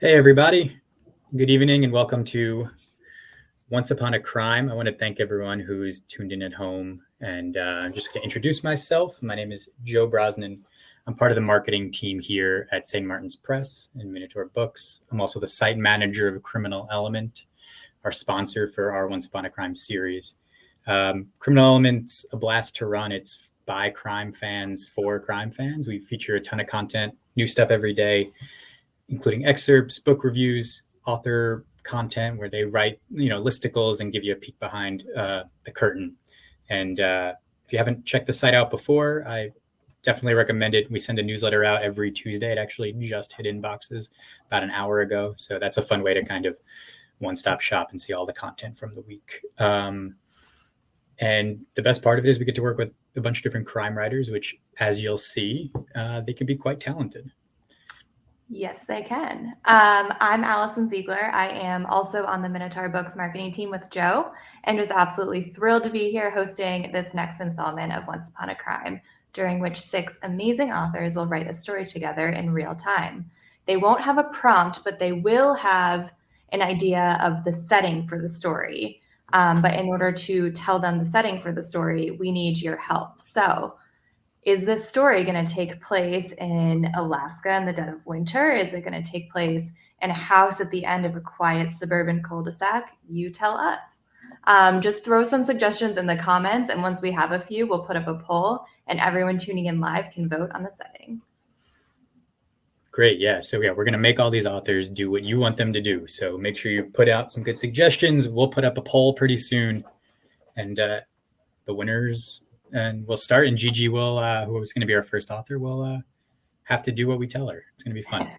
Hey, everybody. Good evening and welcome to Once Upon a Crime. I want to thank everyone who's tuned in at home. And I'm just going to introduce myself. My name is Joe Brosnan. I'm part of the marketing team here at St. Martin's Press and Minotaur Books. I'm also the site manager of Criminal Element, our sponsor for our Once Upon a Crime series. Criminal Element's a blast to run. It's by crime fans for crime fans. We feature a ton of content, new stuff every day, including excerpts, book reviews, author content where they write, listicles and give you a peek behind the curtain. And if you haven't checked the site out before, I definitely recommend it. We send a newsletter out every Tuesday. It actually just hit inboxes about an hour ago. So that's a fun way to kind of one-stop shop and see all the content from the week. And the best part of it is we get to work with a bunch of different crime writers, which, as you'll see, they can be quite talented. Yes, they can. I'm Allison Ziegler. I am also on the Minotaur Books marketing team with Joe, and just absolutely thrilled to be here hosting this next installment of Once Upon a Crime, during which 6 amazing authors will write a story together in real time. They won't have a prompt, but they will have an idea of the setting for the story. But in order to tell them the setting for the story, we need your help. So, is this story going to take place in Alaska in the dead of winter? Is it going to take place in a house at the end of a quiet suburban cul-de-sac? You tell us. Just throw some suggestions in the comments, and once we have a few, we'll put up a poll, and everyone tuning in live can vote on the setting. Great. Yeah. So we're going to make all these authors do what you want them to do. So make sure you put out some good suggestions. We'll put up a poll pretty soon, and the winners. And we'll start, and Gigi will, who is going to be our first author, will have to do what we tell her. It's going to be fun.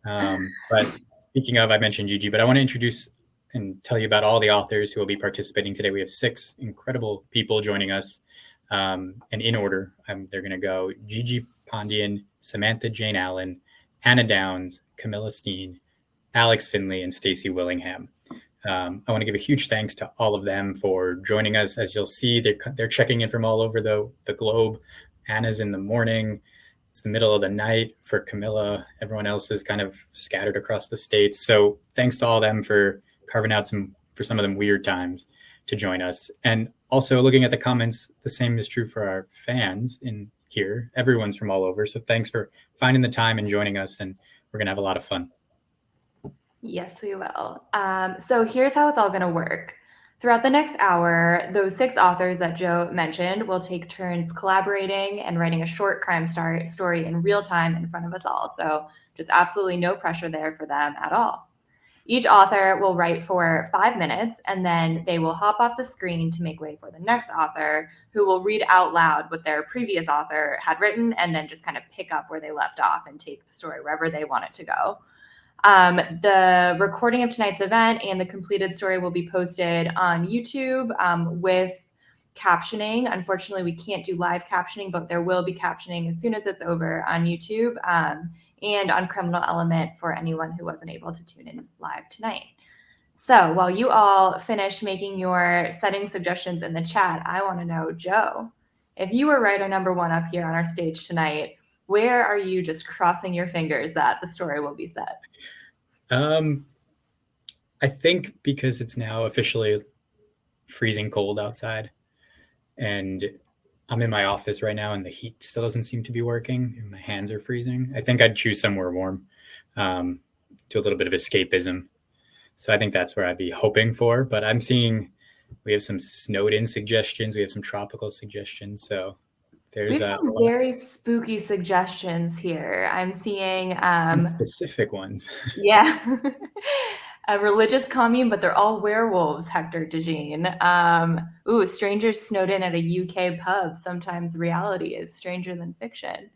But speaking of, I mentioned Gigi, but I want to introduce and tell you about all the authors who will be participating today. We have 6 incredible people joining us, and in order, they're going to go Gigi Pandian, Samantha Jayne Allen, Anna Downs, Camilla Steen, Alex Finlay, and Stacy Willingham. I want to give a huge thanks to all of them for joining us. As you'll see, they're checking in from all over the globe. Anna's in the morning. It's the middle of the night for Camilla. Everyone else is kind of scattered across the states. So thanks to all of them for carving out for some of them weird times to join us. And also looking at the comments, the same is true for our fans in here. Everyone's from all over. So thanks for finding the time and joining us. And we're going to have a lot of fun. Yes, we will. So here's how it's all going to work. Throughout the next hour, those 6 authors that Joe mentioned will take turns collaborating and writing a short crime story in real time in front of us all. So just absolutely no pressure there for them at all. Each author will write for 5 minutes, and then they will hop off the screen to make way for the next author, who will read out loud what their previous author had written, and then just kind of pick up where they left off and take the story wherever they want it to go. The recording of tonight's event and the completed story will be posted on YouTube with captioning. Unfortunately, we can't do live captioning, but there will be captioning as soon as it's over on YouTube and on Criminal Element for anyone who wasn't able to tune in live tonight. So while you all finish making your setting suggestions in the chat, I want to know, Joe, if you were writer number 1 up here on our stage tonight, where are you just crossing your fingers that the story will be set? I think because it's now officially freezing cold outside, and I'm in my office right now, and the heat still doesn't seem to be working, and my hands are freezing. I think I'd choose somewhere warm, do a little bit of escapism. So I think that's where I'd be hoping for. But I'm seeing we have some snowed-in suggestions. We have some tropical suggestions. So we have some very spooky suggestions here. I'm seeing specific ones. Yeah. A religious commune, but they're all werewolves, Hector DeJean. Strangers snowed in at a UK pub. Sometimes reality is stranger than fiction.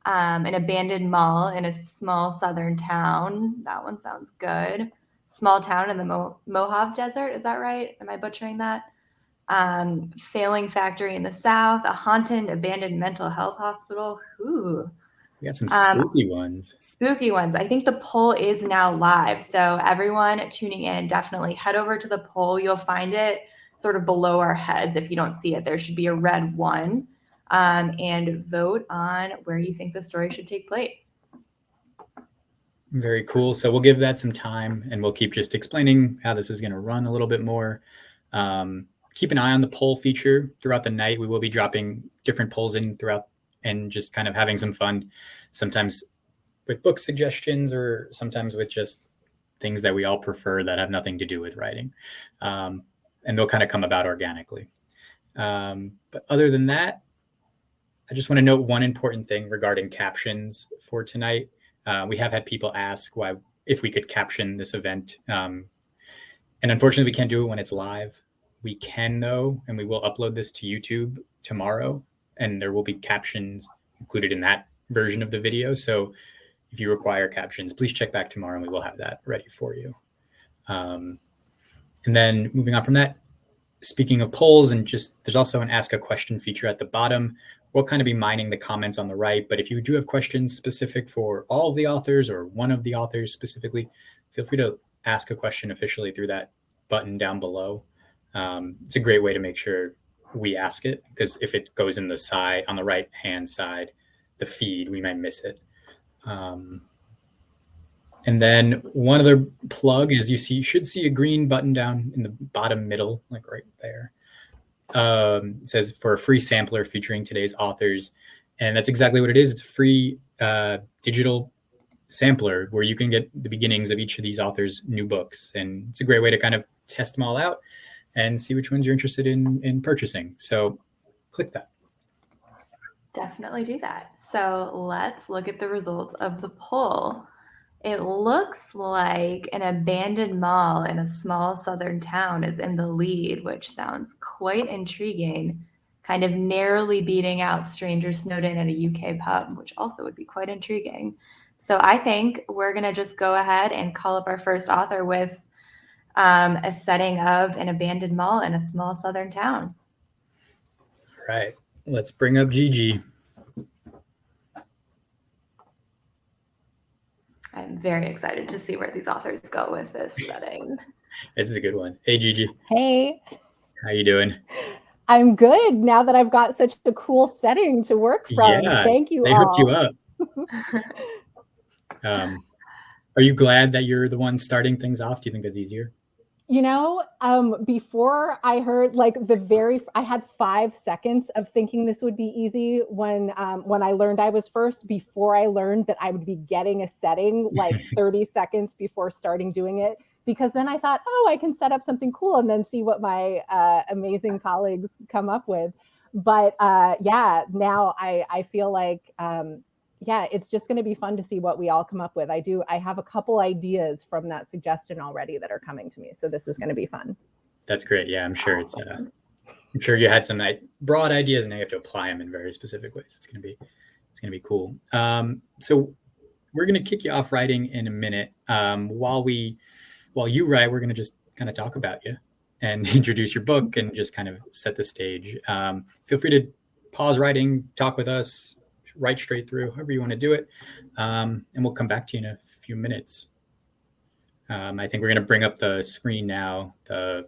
An abandoned mall in a small southern town. That one sounds good. Small town in the Mojave Desert. Is that right? Am I butchering that? Failing factory in the south, a haunted, abandoned mental health hospital. Ooh. We got some spooky ones. Spooky ones. I think the poll is now live. So everyone tuning in, definitely head over to the poll. You'll find it sort of below our heads. If you don't see it, there should be a red 1. And vote on where you think the story should take place. Very cool. So we'll give that some time, and we'll keep just explaining how this is going to run a little bit more. Keep an eye on the poll feature throughout the night. We will be dropping different polls in throughout and just kind of having some fun, sometimes with book suggestions or sometimes with just things that we all prefer that have nothing to do with writing. And they'll kind of come about organically. But other than that, I just want to note one important thing regarding captions for tonight. We have had people ask if we could caption this event. And unfortunately, we can't do it when it's live. We can, though, and we will upload this to YouTube tomorrow, and there will be captions included in that version of the video. So if you require captions, please check back tomorrow, and we will have that ready for you. And then moving on from that, speaking of polls, and just there's also an Ask a Question feature at the bottom. We'll kind of be mining the comments on the right, but if you do have questions specific for all of the authors or one of the authors specifically, feel free to ask a question officially through that button down below. It's a great way to make sure we ask it, because if it goes in the side on the right hand side, the feed, we might miss it. And then one other plug is you should see a green button down in the bottom middle, like right there. It says for a free sampler featuring today's authors. And that's exactly what it is. It's a free digital sampler where you can get the beginnings of each of these authors' new books. And it's a great way to kind of test them all out and see which ones you're interested in purchasing. So click that. Definitely do that. So let's look at the results of the poll. It looks like an abandoned mall in a small southern town is in the lead, which sounds quite intriguing, kind of narrowly beating out Strangers Snowed In at a UK pub, which also would be quite intriguing. So I think we're going to just go ahead and call up our first author with a setting of an abandoned mall in a small southern town. All right, let's bring up Gigi. I'm very excited to see where these authors go with this setting. This is a good one. Hey, Gigi. Hey. How you doing? I'm good now that I've got such a cool setting to work from. Yeah, Thank you they all. hooked you up. Are you glad that you're the one starting things off? Do you think that's easier? You know, before I heard I had 5 seconds of thinking this would be easy when I learned I was first, before I learned that I would be getting a setting like 30 seconds before starting doing it, because then I thought, oh, I can set up something cool and then see what my amazing colleagues come up with. But yeah, now I feel like, yeah, it's just going to be fun to see what we all come up with. I have a couple ideas from that suggestion already that are coming to me. So this is going to be fun. That's great. Yeah, I'm sure I'm sure you had some broad ideas and now you have to apply them in very specific ways. It's going to be cool. So we're going to kick you off writing in a minute. While you write, we're going to just kind of talk about you and introduce your book and just kind of set the stage. Feel free to pause writing, talk with us, write straight through, however you want to do it. And we'll come back to you in a few minutes. I think we're going to bring up the screen now, the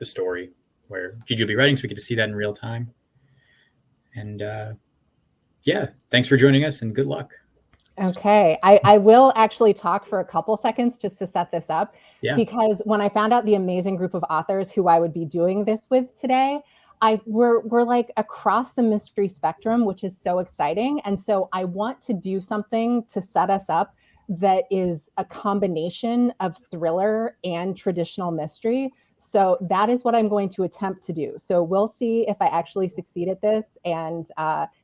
story where Gigi will be writing, so we get to see that in real time. And yeah, thanks for joining us and good luck. Okay, I will actually talk for a couple seconds just to set this up. Yeah. Because when I found out the amazing group of authors who I would be doing this with today, we're like across the mystery spectrum, which is so exciting. And so I want to do something to set us up that is a combination of thriller and traditional mystery. So that is what I'm going to attempt to do. So we'll see if I actually succeed at this, and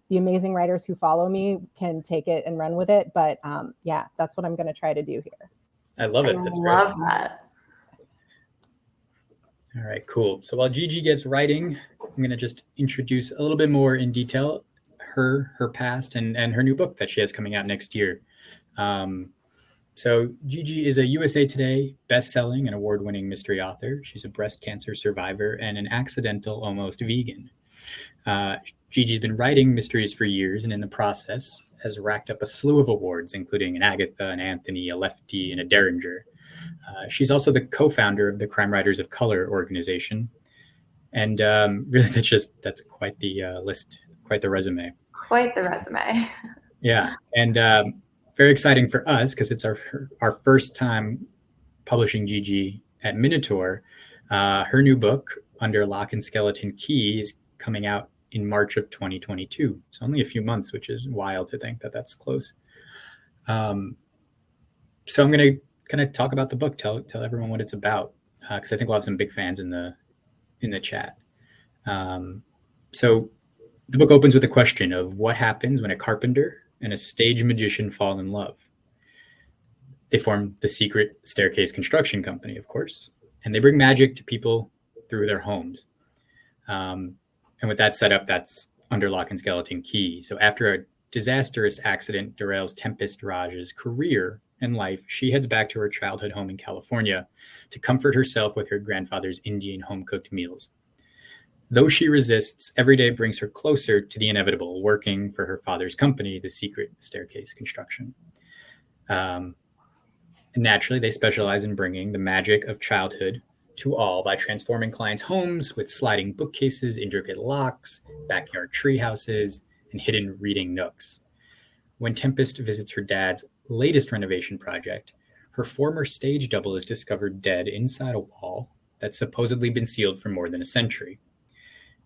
the amazing writers who follow me can take it and run with it. But yeah, that's what I'm going to try to do here. I love it. That's love great. that. All right, cool. So while Gigi gets writing, I'm going to just introduce a little bit more in detail her past and her new book that she has coming out next year. So Gigi is a USA Today best-selling and award-winning mystery author. She's a breast cancer survivor and an accidental almost vegan. Gigi's been writing mysteries for years, and in the process has racked up a slew of awards, including an Agatha, an Anthony, a Lefty, and a Derringer. She's also the co-founder of the Crime Writers of Color organization. And really, that's quite the list, quite the resume. Quite the resume. Yeah. And very exciting for us because it's our first time publishing Gigi at Minotaur. Her new book, Under Lock and Skeleton Key, is coming out in March of 2022. It's only a few months, which is wild to think that that's close. So I'm going to kind of talk about the book, tell everyone what it's about, because I think we'll have some big fans in the chat. So the book opens with a question of what happens when a carpenter and a stage magician fall in love. They form the Secret Staircase Construction Company, of course, and they bring magic to people through their homes. And with that setup, that's Under Lock and Skeleton Key. So after a disastrous accident derails Tempest Raj's career and life, she heads back to her childhood home in California to comfort herself with her grandfather's Indian home-cooked meals. Though she resists, every day brings her closer to the inevitable, working for her father's company, the Secret Staircase Construction. Naturally, they specialize in bringing the magic of childhood to all by transforming clients' homes with sliding bookcases, intricate locks, backyard tree houses, and hidden reading nooks. When Tempest visits her dad's latest renovation project, her former stage double is discovered dead inside a wall that's supposedly been sealed for more than a century.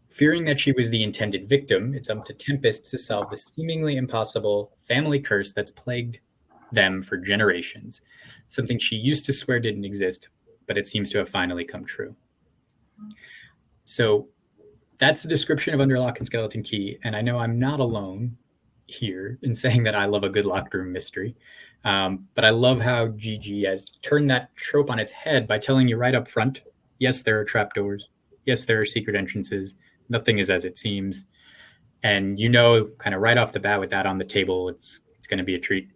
Fearing that she was the intended victim, it's up to Tempest to solve the seemingly impossible family curse that's plagued them for generations, something she used to swear didn't exist, but it seems to have finally come true. So that's the description of Under Lock and Skeleton Key, and I know I'm not alone here in saying that I love a good locked room mystery, but I love how Gigi has turned that trope on its head by telling you right up front, yes, there are trapdoors, yes, there are secret entrances, nothing is as it seems, and you know, kind of right off the bat with that on the table, it's going to be a treat.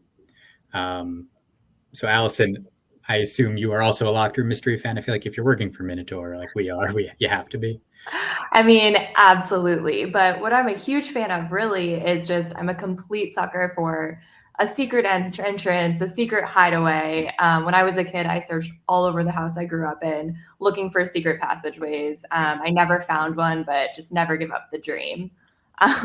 So Allison, I assume you are also a locked room mystery fan. I feel like if you're working for Minotaur, like we are, you have to be. I mean, absolutely. But what I'm a huge fan of really is just I'm a complete sucker for a secret entrance, a secret hideaway. When I was a kid, I searched all over the house I grew up in looking for secret passageways. I never found one, but just never give up the dream. Of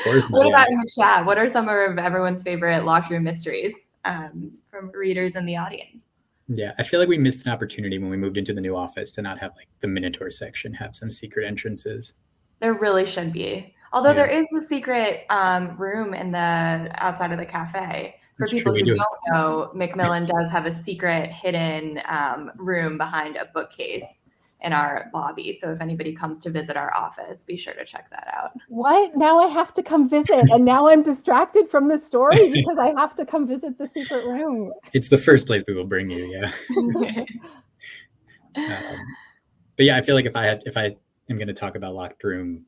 course. What about in the chat? What are some of everyone's favorite locked room mysteries from readers in the audience? Yeah, I feel like we missed an opportunity when we moved into the new office to not have like the Minotaur section have some secret entrances. There really should be. Although there is the secret room in the outside of the cafe. For people who don't know, Macmillan does have a secret hidden room behind a bookcase in our lobby. So if anybody comes to visit our office, be sure to check that out. What? Now I have to come visit, and now I'm distracted from the story because I have to come visit the secret room. It's the first place we will bring you, yeah. But yeah, I feel like if I am going to talk about locked room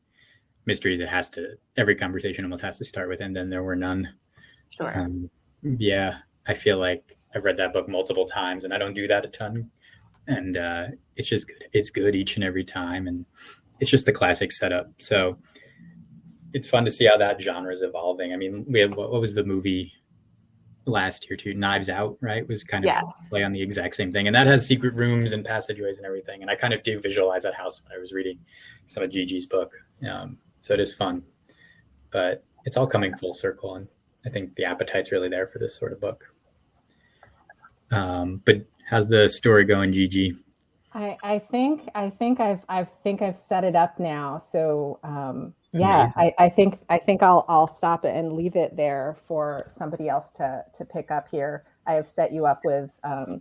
mysteries, every conversation almost has to start with, and then there were none. Sure. Yeah, I feel like I've read that book multiple times, and I don't do that a ton. And it's just good. It's good each and every time. And it's just the classic setup. So it's fun to see how that genre is evolving. I mean, we had, what was the movie last year too? Knives Out, right? Was kind of play on the exact same thing. And that has secret rooms and passageways and everything. And I kind of do visualize that house when I was reading some of Gigi's book. So it is fun. But it's all coming full circle. And I think the appetite's really there for this sort of book. But how's the story going, Gigi? I think I've set it up now. So yeah, I think I'll stop it and leave it there for somebody else to pick up here. I have set you up with a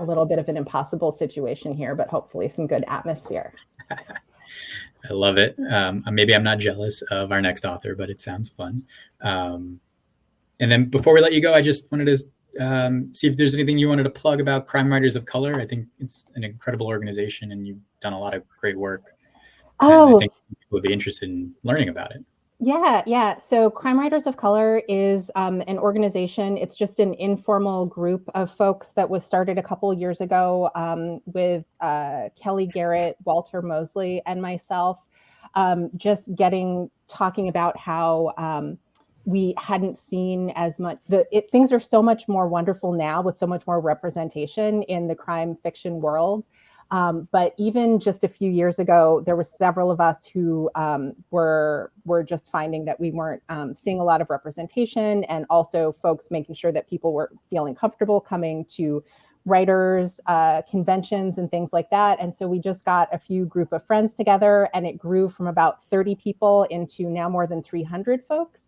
little bit of an impossible situation here, but hopefully some good atmosphere. I love it. Maybe I'm not jealous of our next author, but it sounds fun. And then before we let you go, I just wanted to see if there's anything you wanted to plug about Crime Writers of Color. I think it's an incredible organization and you've done a lot of great work. I think people would be interested in learning about it. Yeah. So Crime Writers of Color is an organization. It's just an informal group of folks that was started a couple years ago with Kelly Garrett, Walter Mosley, and myself, just talking about how we hadn't seen as much. Things are so much more wonderful now with so much more representation in the crime fiction world. But even just a few years ago, there were several of us who were just finding that we weren't seeing a lot of representation, and also folks making sure that people were feeling comfortable coming to writers conventions and things like that. And so we just got a few group of friends together, and it grew from about 30 people into now more than 300 folks.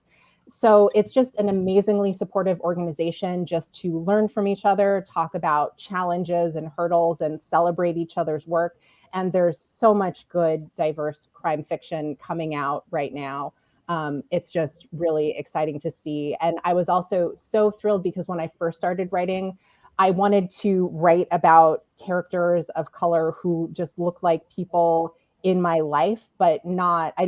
So it's just an amazingly supportive organization just to learn from each other, talk about challenges and hurdles, and celebrate each other's work. And there's so much good, diverse crime fiction coming out right now. It's just really exciting to see. And I was also so thrilled because when I first started writing, I wanted to write about characters of color who just look like people in my life, but not, I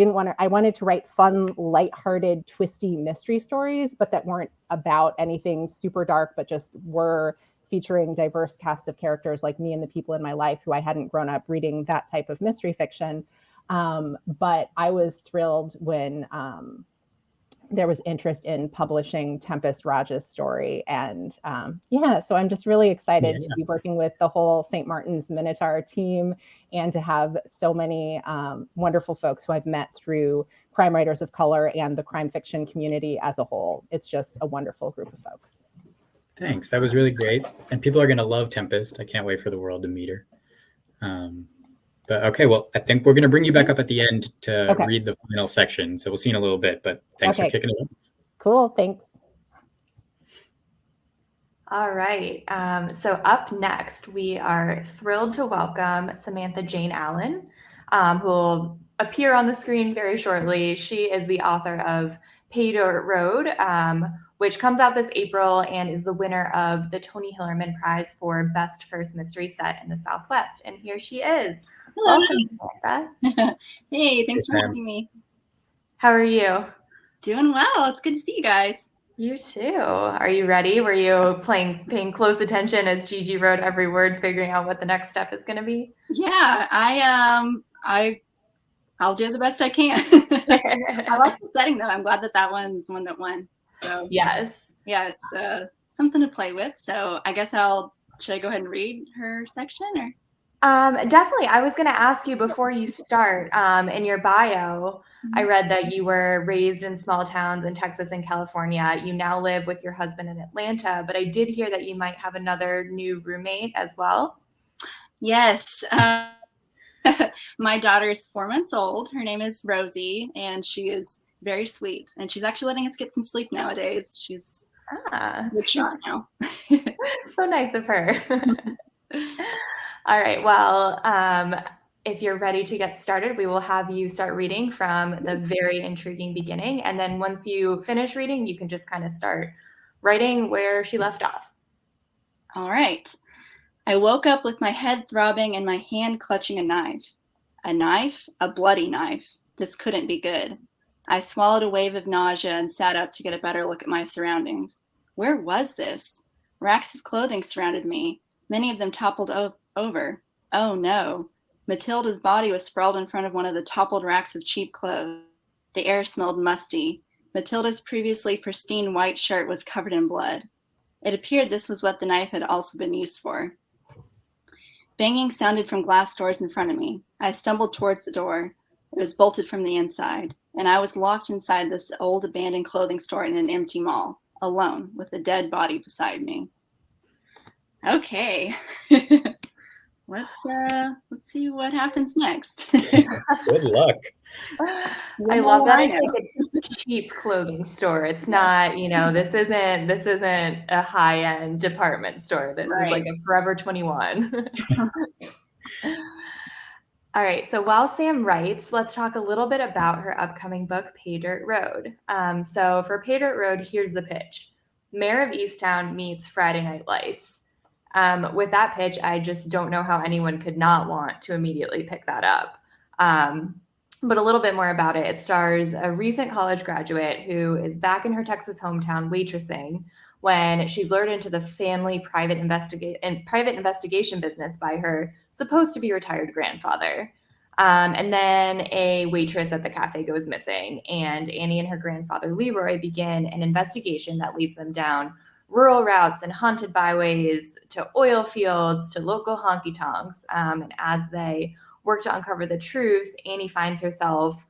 wanted to write fun, lighthearted, twisty mystery stories, but that weren't about anything super dark, but just were featuring diverse cast of characters like me and the people in my life who I hadn't grown up reading that type of mystery fiction. But I was thrilled when there was interest in publishing Tempest Raj's story. And so I'm just really excited to be working with the whole St. Martin's Minotaur team, and to have so many wonderful folks who I've met through crime writers of color and the crime fiction community as a whole. It's just a wonderful group of folks. Thanks. That was really great. And people are going to love Tempest. I can't wait for the world to meet her. But okay, well, I think we're going to bring you back up at the end to read the final section. So we'll see you in a little bit, but thanks for kicking it off. Cool. Thanks. All right. So up next, we are thrilled to welcome Samantha Jayne Allen, who will appear on the screen very shortly. She is the author of Patriot Road, which comes out this April and is the winner of the Tony Hillerman Prize for Best First Mystery Set in the Southwest. And here she is. Hello. Welcome, Samantha. Hey, thanks for having me. How are you? Doing well. It's good to see you guys. You too. Are you ready? Were you paying close attention as Gigi wrote every word, figuring out what the next step is going to be? Yeah, I'll do the best I can. I like the setting though. I'm glad that one's the one that won. So yes, yeah, it's something to play with. So I guess should I go ahead and read her section or? Definitely. I was going to ask you before you start, in your bio, I read that you were raised in small towns in Texas and California. You now live with your husband in Atlanta, but I did hear that you might have another new roommate as well. Yes. My daughter is 4 months old. Her name is Rosie, and she is very sweet. And she's actually letting us get some sleep nowadays. She's a good shot now. So nice of her. All right. Well, if you're ready to get started, we will have you start reading from the very intriguing beginning. And then once you finish reading, you can just kind of start writing where she left off. All right. I woke up with my head throbbing and my hand clutching a knife. A knife? A bloody knife. This couldn't be good. I swallowed a wave of nausea and sat up to get a better look at my surroundings. Where was this? Racks of clothing surrounded me. Many of them toppled over. Oh no. Matilda's body was sprawled in front of one of the toppled racks of cheap clothes. The air smelled musty. Matilda's previously pristine white shirt was covered in blood. It appeared this was what the knife had also been used for. Banging sounded from glass doors in front of me. I stumbled towards the door. It was bolted from the inside, and I was locked inside this old abandoned clothing store in an empty mall, alone, with a dead body beside me. Okay. Let's see what happens next. Good luck. I love that it's like a cheap clothing store. It's not, this isn't a high-end department store. This is like a Forever 21. All right. So while Sam writes, let's talk a little bit about her upcoming book, Patriot Road. So for Patriot Road, here's the pitch. Mayor of Easttown meets Friday Night Lights. With that pitch, I just don't know how anyone could not want to immediately pick that up. But a little bit more about it. It stars a recent college graduate who is back in her Texas hometown waitressing when she's lured into the family private investigation business by her supposed to be retired grandfather. And then a waitress at the cafe goes missing, and Annie and her grandfather Leroy begin an investigation that leads them down rural routes and haunted byways to oil fields to local honky tonks. And as they work to uncover the truth, Annie finds herself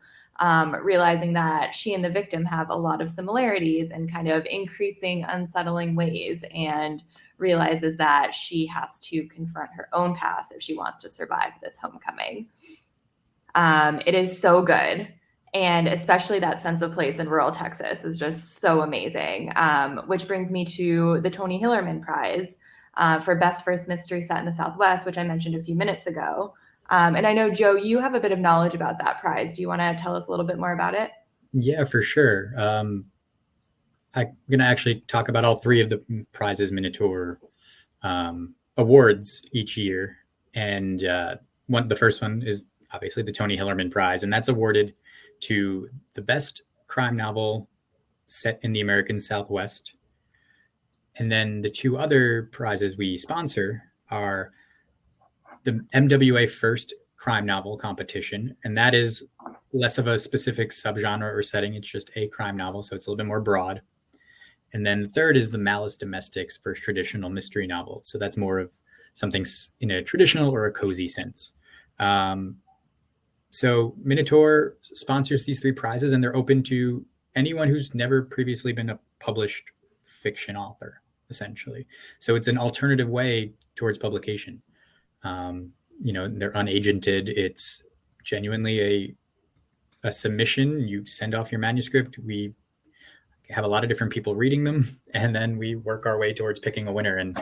realizing that she and the victim have a lot of similarities in kind of increasing, unsettling ways, and realizes that she has to confront her own past if she wants to survive this homecoming. It is so good. And especially that sense of place in rural Texas is just so amazing, which brings me to the Tony Hillerman Prize for Best First Mystery Set in the Southwest, which I mentioned a few minutes ago. And I know, Joe, you have a bit of knowledge about that prize. Do you want to tell us a little bit more about it? Yeah, for sure. I'm going to actually talk about all three of the prizes Minotaur awards each year. And the first one is obviously the Tony Hillerman Prize, and that's awarded to the best crime novel set in the American Southwest. And then the two other prizes we sponsor are the MWA First Crime Novel Competition, and that is less of a specific subgenre or setting. It's just a crime novel, so it's a little bit more broad. And then the third is the Malice Domestics First Traditional Mystery Novel. So that's more of something in a traditional or a cozy sense. So Minotaur sponsors these three prizes, and they're open to anyone who's never previously been a published fiction author, essentially. So it's an alternative way towards publication. They're unagented. It's genuinely a submission. You send off your manuscript. We have a lot of different people reading them, and then we work our way towards picking a winner. And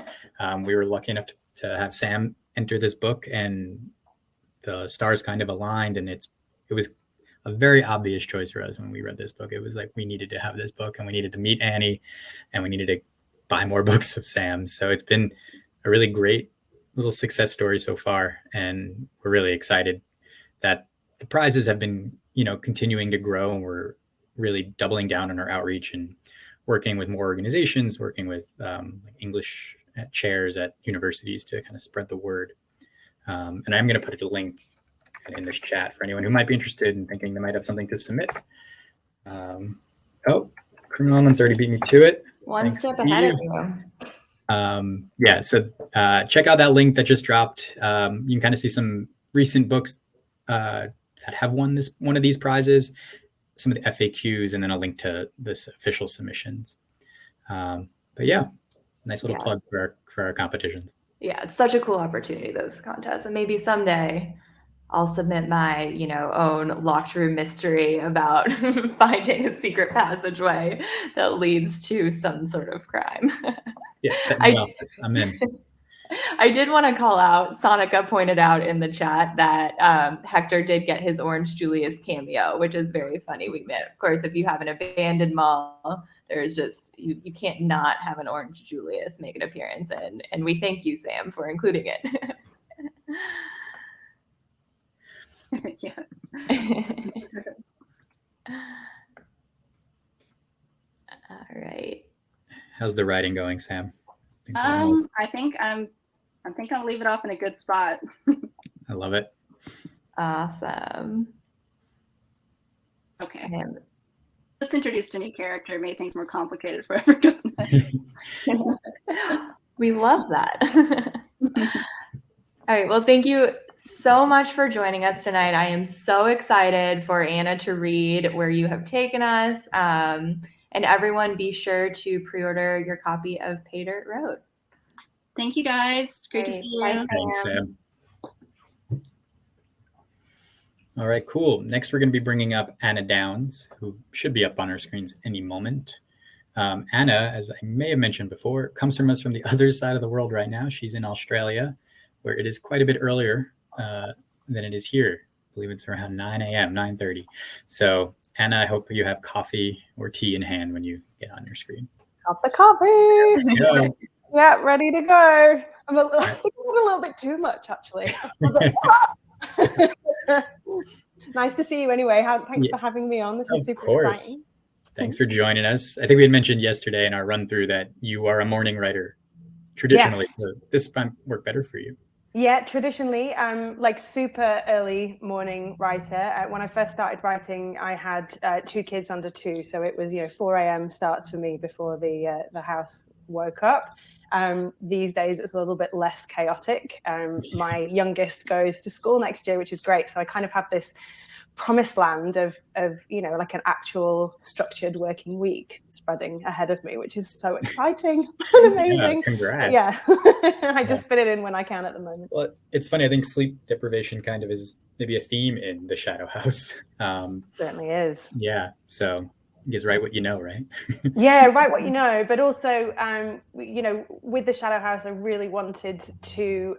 we were lucky enough to have Sam enter this book, and the stars kind of aligned, and it was a very obvious choice for us when we read this book. It was like we needed to have this book, and we needed to meet Annie, and we needed to buy more books of Sam. So it's been a really great little success story so far, and we're really excited that the prizes have been, continuing to grow, and we're really doubling down on our outreach and working with more organizations, working with English chairs at universities to kind of spread the word. And I'm going to put a link in this chat for anyone who might be interested in thinking they might have something to submit. Criminal Elements already beat me to it. One Thanks step to ahead you. of you. So check out that link that just dropped. You can kind of see some recent books that have won one of these prizes, some of the FAQs, and then a link to this official submissions. Nice little plug for our competitions. Yeah, it's such a cool opportunity, those contests. And maybe someday I'll submit my, own locked room mystery about finding a secret passageway that leads to some sort of crime. Yeah, set me off. I'm in. I did want to call out, Sonica pointed out in the chat that Hector did get his Orange Julius cameo, which is very funny. Of course, if you have an abandoned mall, there's just, you can't not have an Orange Julius make an appearance. And we thank you, Sam, for including it. Yeah. All right. How's the writing going, Sam? I think I'll leave it off in a good spot. I love it. Awesome. Okay. Just introduced a new character, made things more complicated for everyone. We love that. All right. Well, thank you so much for joining us tonight. I am so excited for Anna to read where you have taken us. And everyone, be sure to pre-order your copy of Patriot Road. Thank you, guys. Great to see you. Bye, Thanks, Sam. All right, cool. Next, we're going to be bringing up Anna Downs, who should be up on our screens any moment. Anna, as I may have mentioned before, comes from us from the other side of the world right now. She's in Australia, where it is quite a bit earlier than it is here. I believe it's around 9 a.m., 9:30. So, Anna, I hope you have coffee or tea in hand when you get on your screen. Got the coffee. Yeah. Yeah, ready to go. I think I'm a little bit too much, actually. Nice to see you anyway. Thanks for having me on. This is super exciting. Thanks for joining us. I think we had mentioned yesterday in our run through that you are a morning writer traditionally. Yes. So this might work better for you. Yeah, traditionally, like super early morning writer. When I first started writing, I had 2 kids under 2, so it was 4 a.m. starts for me before the house woke up. These days, it's a little bit less chaotic. My youngest goes to school next year, which is great. So I kind of have this promised land of like an actual structured working week spreading ahead of me, which is so exciting and amazing. Yeah, congrats. Yeah. I just fit it in when I can at the moment. Well, it's funny. I think sleep deprivation kind of is maybe a theme in the Shadow House. Certainly is. Yeah. So you guys write what you know, right? Yeah, write what you know. But also, with the Shadow House, I really wanted to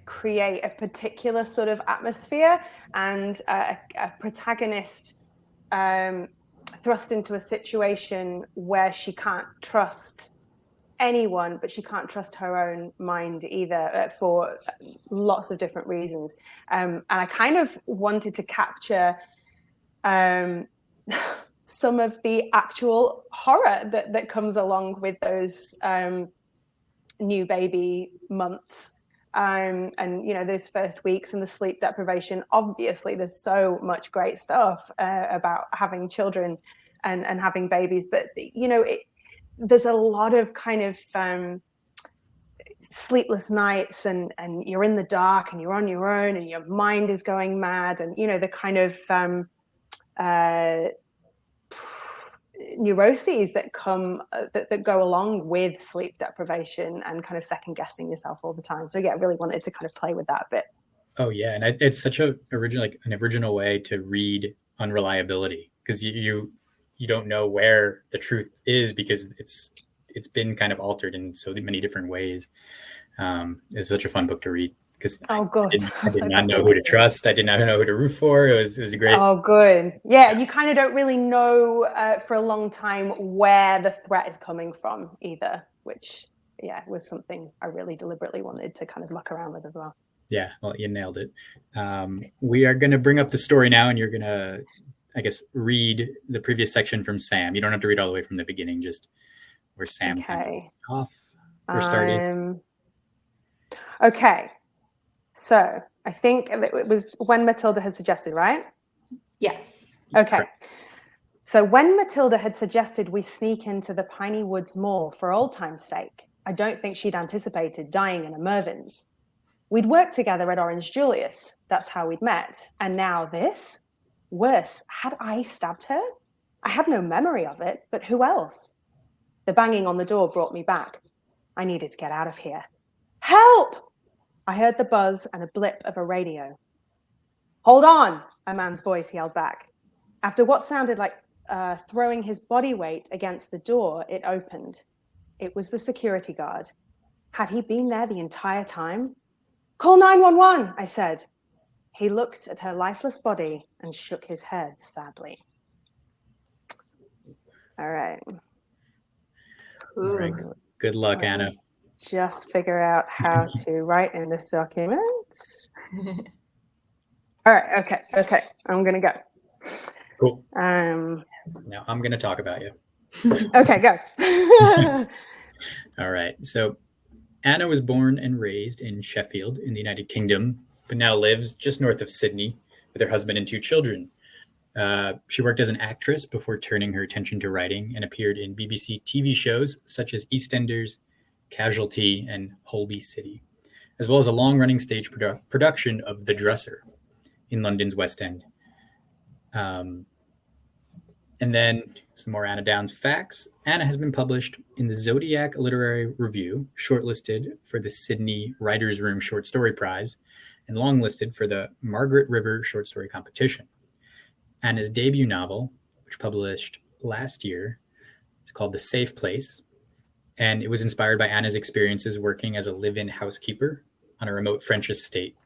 create a particular sort of atmosphere and a protagonist thrust into a situation where she can't trust anyone, but she can't trust her own mind either, for lots of different reasons. And I kind of wanted to capture some of the actual horror that comes along with those new baby months, and those first weeks and the sleep deprivation. Obviously, there's so much great stuff about having children and having babies, but there's a lot of kind of sleepless nights, and you're in the dark and you're on your own and your mind is going mad, and the kind of neuroses that come that go along with sleep deprivation and kind of second guessing yourself all the time. So yeah, I really wanted to kind of play with that a bit. Oh yeah, and it's such an original way to read unreliability, because you don't know where the truth is, because it's been kind of altered in so many different ways. It's such a fun book to read, because I did not know who to trust. I did not know who to root for. It was great. Oh, good. Yeah, you kind of don't really know for a long time where the threat is coming from either, which was something I really deliberately wanted to kind of muck around with as well. Yeah, well, you nailed it. We are going to bring up the story now, and you're going to, I guess, read the previous section from Sam. You don't have to read all the way from the beginning, just where Sam off or started. Okay. So I think it was when Matilda had suggested, right? Yes. Okay. Correct. So when Matilda had suggested we sneak into the Piney Woods Mall for old time's sake, I don't think she'd anticipated dying in a Mervyn's. We'd worked together at Orange Julius. That's how we'd met. And now this? Worse, had I stabbed her? I had no memory of it, but who else? The banging on the door brought me back. I needed to get out of here. Help! I heard the buzz and a blip of a radio. Hold on, a man's voice yelled back. After what sounded like throwing his body weight against the door, it opened. It was the security guard. Had he been there the entire time? Call 911, I said. He looked at her lifeless body and shook his head sadly. All right. All right. Good luck, Anna. Just figure out how to write in this document. All right. Okay. I'm going to go. Cool. Now I'm going to talk about you. Okay, go. All right. So Anna was born and raised in Sheffield in the United Kingdom, but now lives just north of Sydney with her husband and 2 children. She worked as an actress before turning her attention to writing, and appeared in BBC TV shows such as EastEnders, Casualty, and Holby City, as well as a long-running stage production of The Dresser in London's West End. And then some more Anna Downs facts. Anna has been published in the Zodiac Literary Review, shortlisted for the Sydney Writers' Room Short Story Prize, and longlisted for the Margaret River Short Story Competition. Anna's debut novel, which published last year, is called The Safe Place, and it was inspired by Anna's experiences working as a live-in housekeeper on a remote French estate.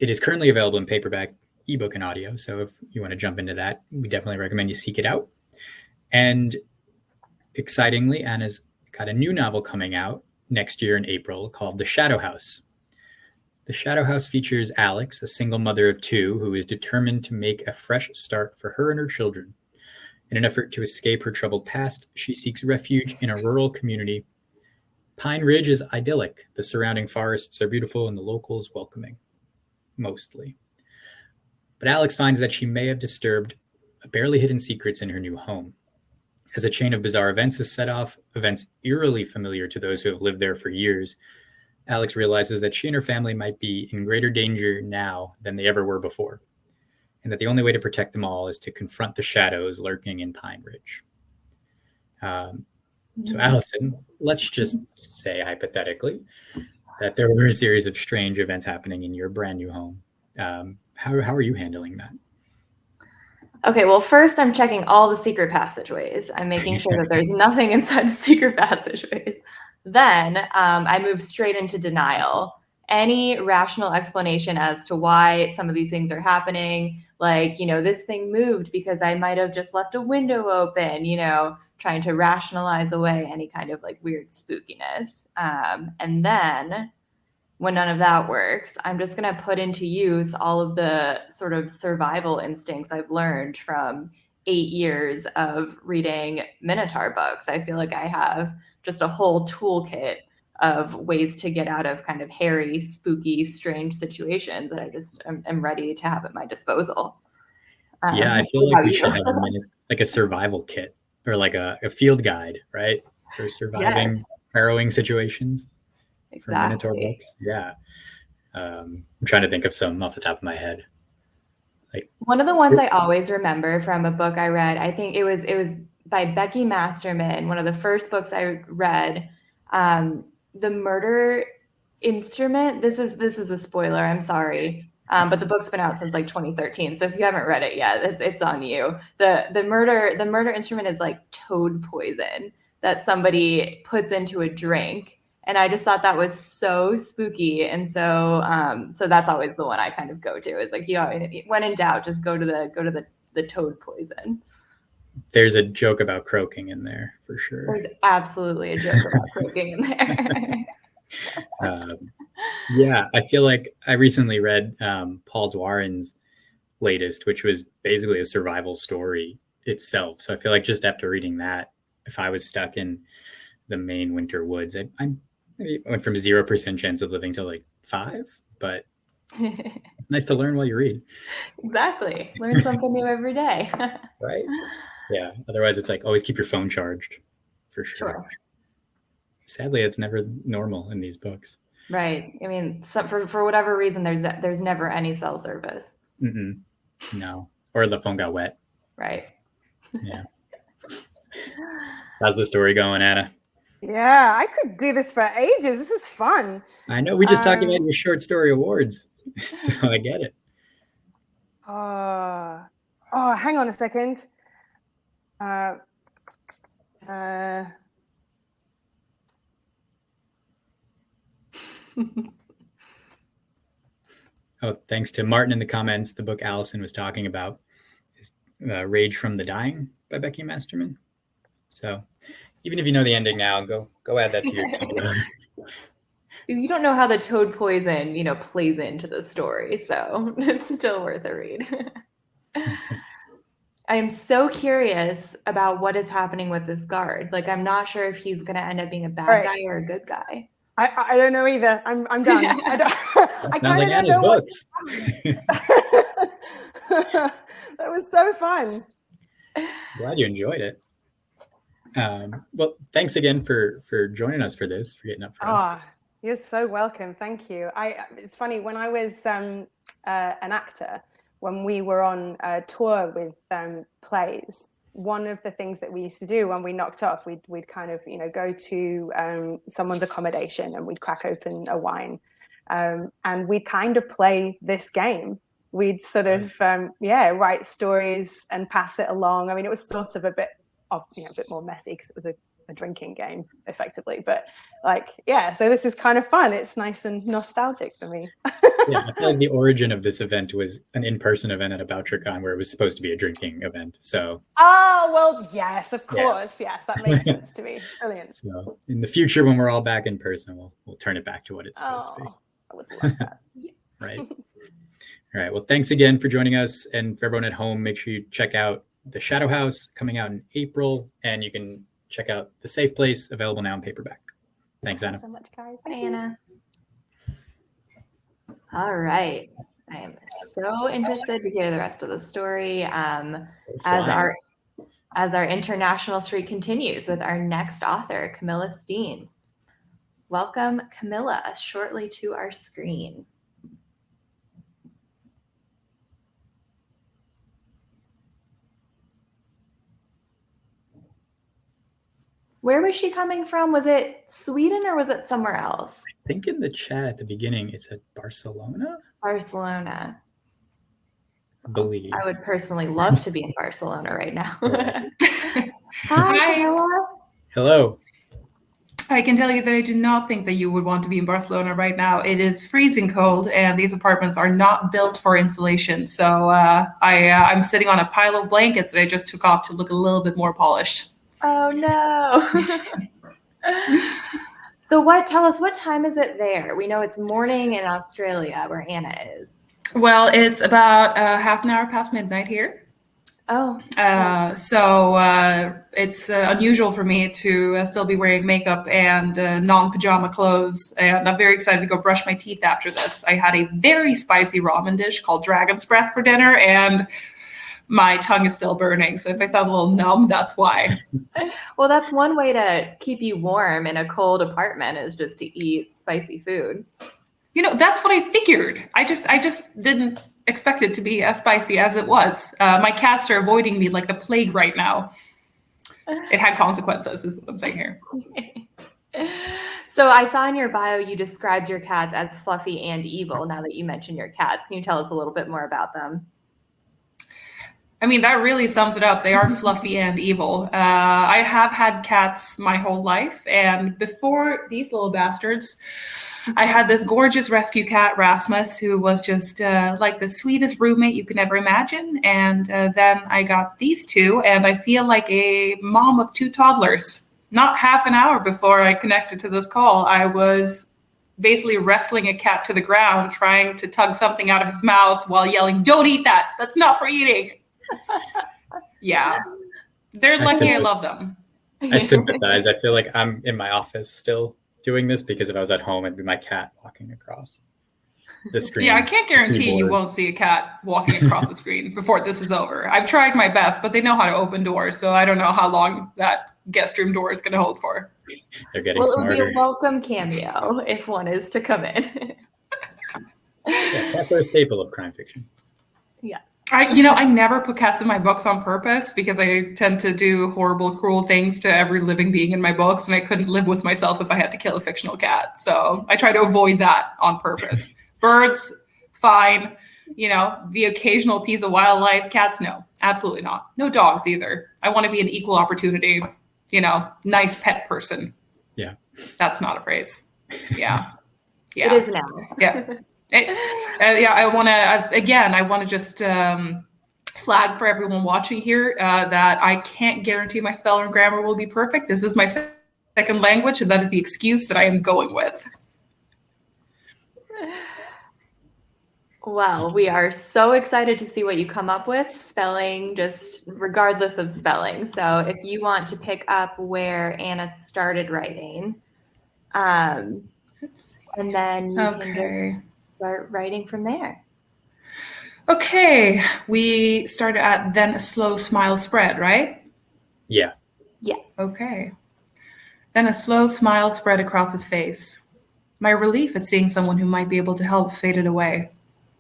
It is currently available in paperback, ebook, and audio, so if you want to jump into that, we definitely recommend you seek it out. And excitingly, Anna's got a new novel coming out next year in April called The Shadow House. The Shadow House features Alex, a single mother of 2 who is determined to make a fresh start for her and her children. In an effort to escape her troubled past, she seeks refuge in a rural community Pine Ridge is idyllic. The surrounding forests are beautiful and the locals welcoming, mostly. But Alex finds that she may have disturbed barely hidden secrets in her new home. As a chain of bizarre events is set off, events eerily familiar to those who have lived there for years, Alex realizes that she and her family might be in greater danger now than they ever were before, and that the only way to protect them all is to confront the shadows lurking in Pine Ridge. So Allison, let's just say hypothetically that there were a series of strange events happening in your brand new home. How are you handling that? Okay, well, first I'm checking all the secret passageways. I'm making sure that there's nothing inside the secret passageways. Then I move straight into denial. Any rational explanation as to why some of these things are happening, like, this thing moved because I might have just left a window open, trying to rationalize away any kind of like weird spookiness. And then when none of that works, I'm just going to put into use all of the sort of survival instincts I've learned from 8 years of reading Minotaur books. I feel like I have just a whole toolkit of ways to get out of kind of hairy, spooky, strange situations that I just am ready to have at my disposal. Yeah, I feel like we should have like a survival kit or like a field guide, right? For surviving harrowing situations. From Minotaur Books. Yeah. I'm trying to think of some off the top of my head. Like one of the ones I always remember from a book I read, I think it was by Becky Masterman, one of the first books I read. The Murder Instrument. This is a spoiler, I'm sorry. But the book's been out since like 2013. So if you haven't read it yet, it's on you. The murder instrument is like toad poison that somebody puts into a drink. And I just thought that was so spooky. And so that's always the one I kind of go to. Is like, when in doubt, just go to the toad poison. There's a joke about croaking in there for sure. There's absolutely a joke about croaking in there. Yeah, I feel like I recently read Paul Dwarin's latest, which was basically a survival story itself. So I feel like just after reading that, if I was stuck in the Maine winter woods, I went from 0% chance of living to like 5, but it's nice to learn while you read. Exactly. Learn something new every day. Right? Yeah. Otherwise, it's like always keep your phone charged for sure. Sadly, it's never normal in these books. Right. I mean, for whatever reason, there's never any cell service. No. Or the phone got wet. Right. Yeah. How's the story going, Anna? Yeah, I could do this for ages. This is fun. I know. We just talked about your short story awards, so I get it. Hang on a second. Thanks to Martin in the comments. The book Allison was talking about is Rage from the Dying by Becky Masterman. So even if you know the ending now, go add that to your You don't know how the toad poison, plays into the story, so it's still worth a read. I am so curious about what is happening with this guard. Like, I'm not sure if he's going to end up being a bad guy or a good guy. I don't know either. I'm done. I kind of don't know books. That was so fun. Glad you enjoyed it. Well, thanks again for joining us for this, for getting up for us. You're so welcome. Thank you. It's funny, when I was an actor, when we were on a tour with plays, one of the things that we used to do when we knocked off, we'd kind of, go to someone's accommodation and we'd crack open a wine, and we'd kind of play this game. We'd sort of, write stories and pass it along. I mean, it was sort of a bit more messy because it was a drinking game effectively, but so this is kind of fun. It's nice and nostalgic for me. Yeah, I feel like the origin of this event was an in-person event at a BoucherCon where it was supposed to be a drinking event. So well, yes, of course. Yeah. Yes, that makes sense to me. Brilliant. So in the future, when we're all back in person, we'll turn it back to what it's supposed to be. I would love that. Right. All right. Well, thanks again for joining us, and for everyone at home, make sure you check out The Shadow House coming out in April, and you can check out The Safe Place, available now in paperback. Thanks, Thanks Anna. so much, guys. Bye, Thank you. Anna. All right. I am so interested to hear the rest of the story as our international streak continues with our next author, Camilla Steen. Welcome, Camilla, shortly to our screen. Where was she coming from? Was it Sweden or was it somewhere else? I think in the chat at the beginning, it said Barcelona, Barcelona. I believe. I would personally love to be in Barcelona right now. Right. Hi, Camilla. Hello. I can tell you that I do not think that you would want to be in Barcelona right now. It is freezing cold, and these apartments are not built for insulation. So I'm sitting on a pile of blankets that I just took off to look a little bit more polished. Oh no. So tell us, what time is it there? We know it's morning in Australia where Anna is. Well, it's about half an hour past midnight here. Oh. So it's unusual for me to still be wearing makeup and non-pajama clothes. And I'm very excited to go brush my teeth after this. I had a very spicy ramen dish called Dragon's Breath for dinner, and my tongue is still burning. So if I sound a little numb, that's why. Well, that's one way to keep you warm in a cold apartment, is just to eat spicy food. You know, that's what I figured. I just didn't expect it to be as spicy as it was. My cats are avoiding me like the plague right now. It had consequences, is what I'm saying here. So I saw in your bio you described your cats as fluffy and evil. Now that you mentioned your cats, can you tell us a little bit more about them? I mean, that really sums it up. They are fluffy and evil. I have had cats my whole life, and before these little bastards, I had this gorgeous rescue cat, Rasmus, who was just like the sweetest roommate you could ever imagine. And then I got these two, and I feel like a mom of two toddlers. Not half an hour before I connected to this call, I was basically wrestling a cat to the ground, trying to tug something out of his mouth while yelling, "Don't eat that! That's not for eating!" Yeah. They're lucky I love them. I sympathize. I feel like I'm in my office still doing this, because if I was at home, it'd be my cat walking across the screen. Yeah, I can't guarantee you won't see a cat walking across the screen before this is over. I've tried my best, but they know how to open doors, so I don't know how long that guest room door is going to hold for. They're getting smarter. It would be a welcome cameo if one is to come in. Yeah, cats are a staple of crime fiction. Yes. I never put cats in my books on purpose, because I tend to do horrible, cruel things to every living being in my books, and I couldn't live with myself if I had to kill a fictional cat. So I try to avoid that on purpose. Birds, fine. The occasional piece of wildlife. Cats, no, absolutely not. No dogs either. I want to be an equal opportunity, nice pet person. Yeah. That's not a phrase. Yeah. It is now. Yeah. I want to just flag for everyone watching here that I can't guarantee my spelling and grammar will be perfect. This is my second language, and that is the excuse that I am going with. Well, we are so excited to see what you come up with, spelling, just regardless of spelling. So if you want to pick up where Anna started writing, and then you can just start writing from there. Okay, we started at then a slow smile spread, right? Yeah. Yes. Okay. Then a slow smile spread across his face. My relief at seeing someone who might be able to help faded away.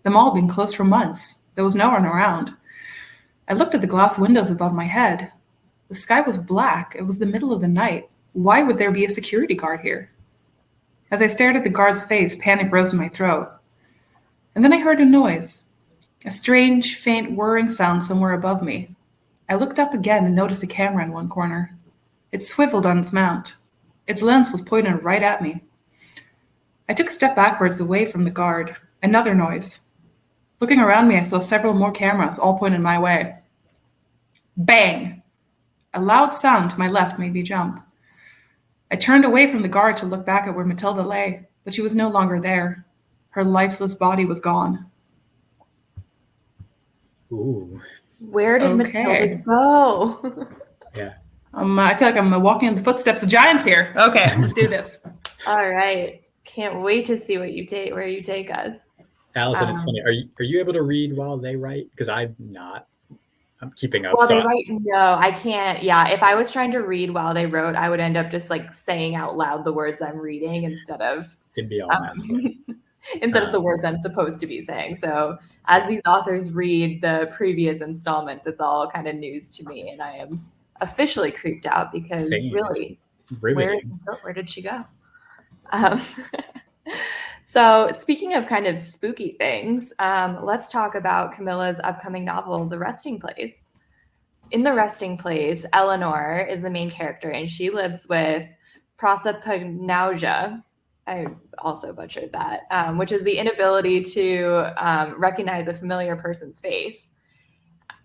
The mall had been closed for months. There was no one around. I looked at the glass windows above my head. The sky was black. It was the middle of the night. Why would there be a security guard here? As I stared at the guard's face, panic rose in my throat. And then I heard a noise, a strange, faint whirring sound somewhere above me. I looked up again and noticed a camera in one corner. It swiveled on its mount. Its lens was pointed right at me. I took a step backwards away from the guard. Another noise. Looking around me, I saw several more cameras, all pointed my way. Bang! A loud sound to my left made me jump. I turned away from the guard to look back at where Matilda lay, but she was no longer there. Her lifeless body was gone. Ooh. Where did Matilda go? Yeah. I feel like I'm walking in the footsteps of giants here. Okay, let's do this. All right. Can't wait to see where you take us. Allison, it's funny. Are you able to read while they write? Because I'm not. I'm keeping up. While So they write, no, I can't. Yeah, if I was trying to read while they wrote, I would end up just like saying out loud the words I'm reading instead of it'd be all messed up. instead of the words I'm supposed to be saying. So as these authors read the previous installments, it's all kind of news to me, and I am officially creeped out because Same. really, Riveting. where did she go? So speaking of kind of spooky things, let's talk about Camilla's upcoming novel, The Resting Place. In The Resting Place, Eleanor is the main character, and she lives with prosopagnosia. I also butchered that, which is the inability to recognize a familiar person's face.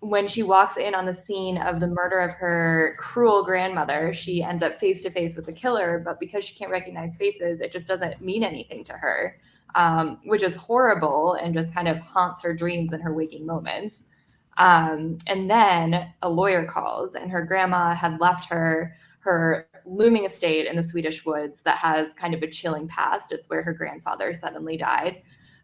When she walks in on the scene of the murder of her cruel grandmother, she ends up face to face with the killer, but because she can't recognize faces, it just doesn't mean anything to her, which is horrible and just kind of haunts her dreams in her waking moments. And then a lawyer calls, and her grandma had left her looming estate in the Swedish woods that has kind of a chilling past. It's where her grandfather suddenly died.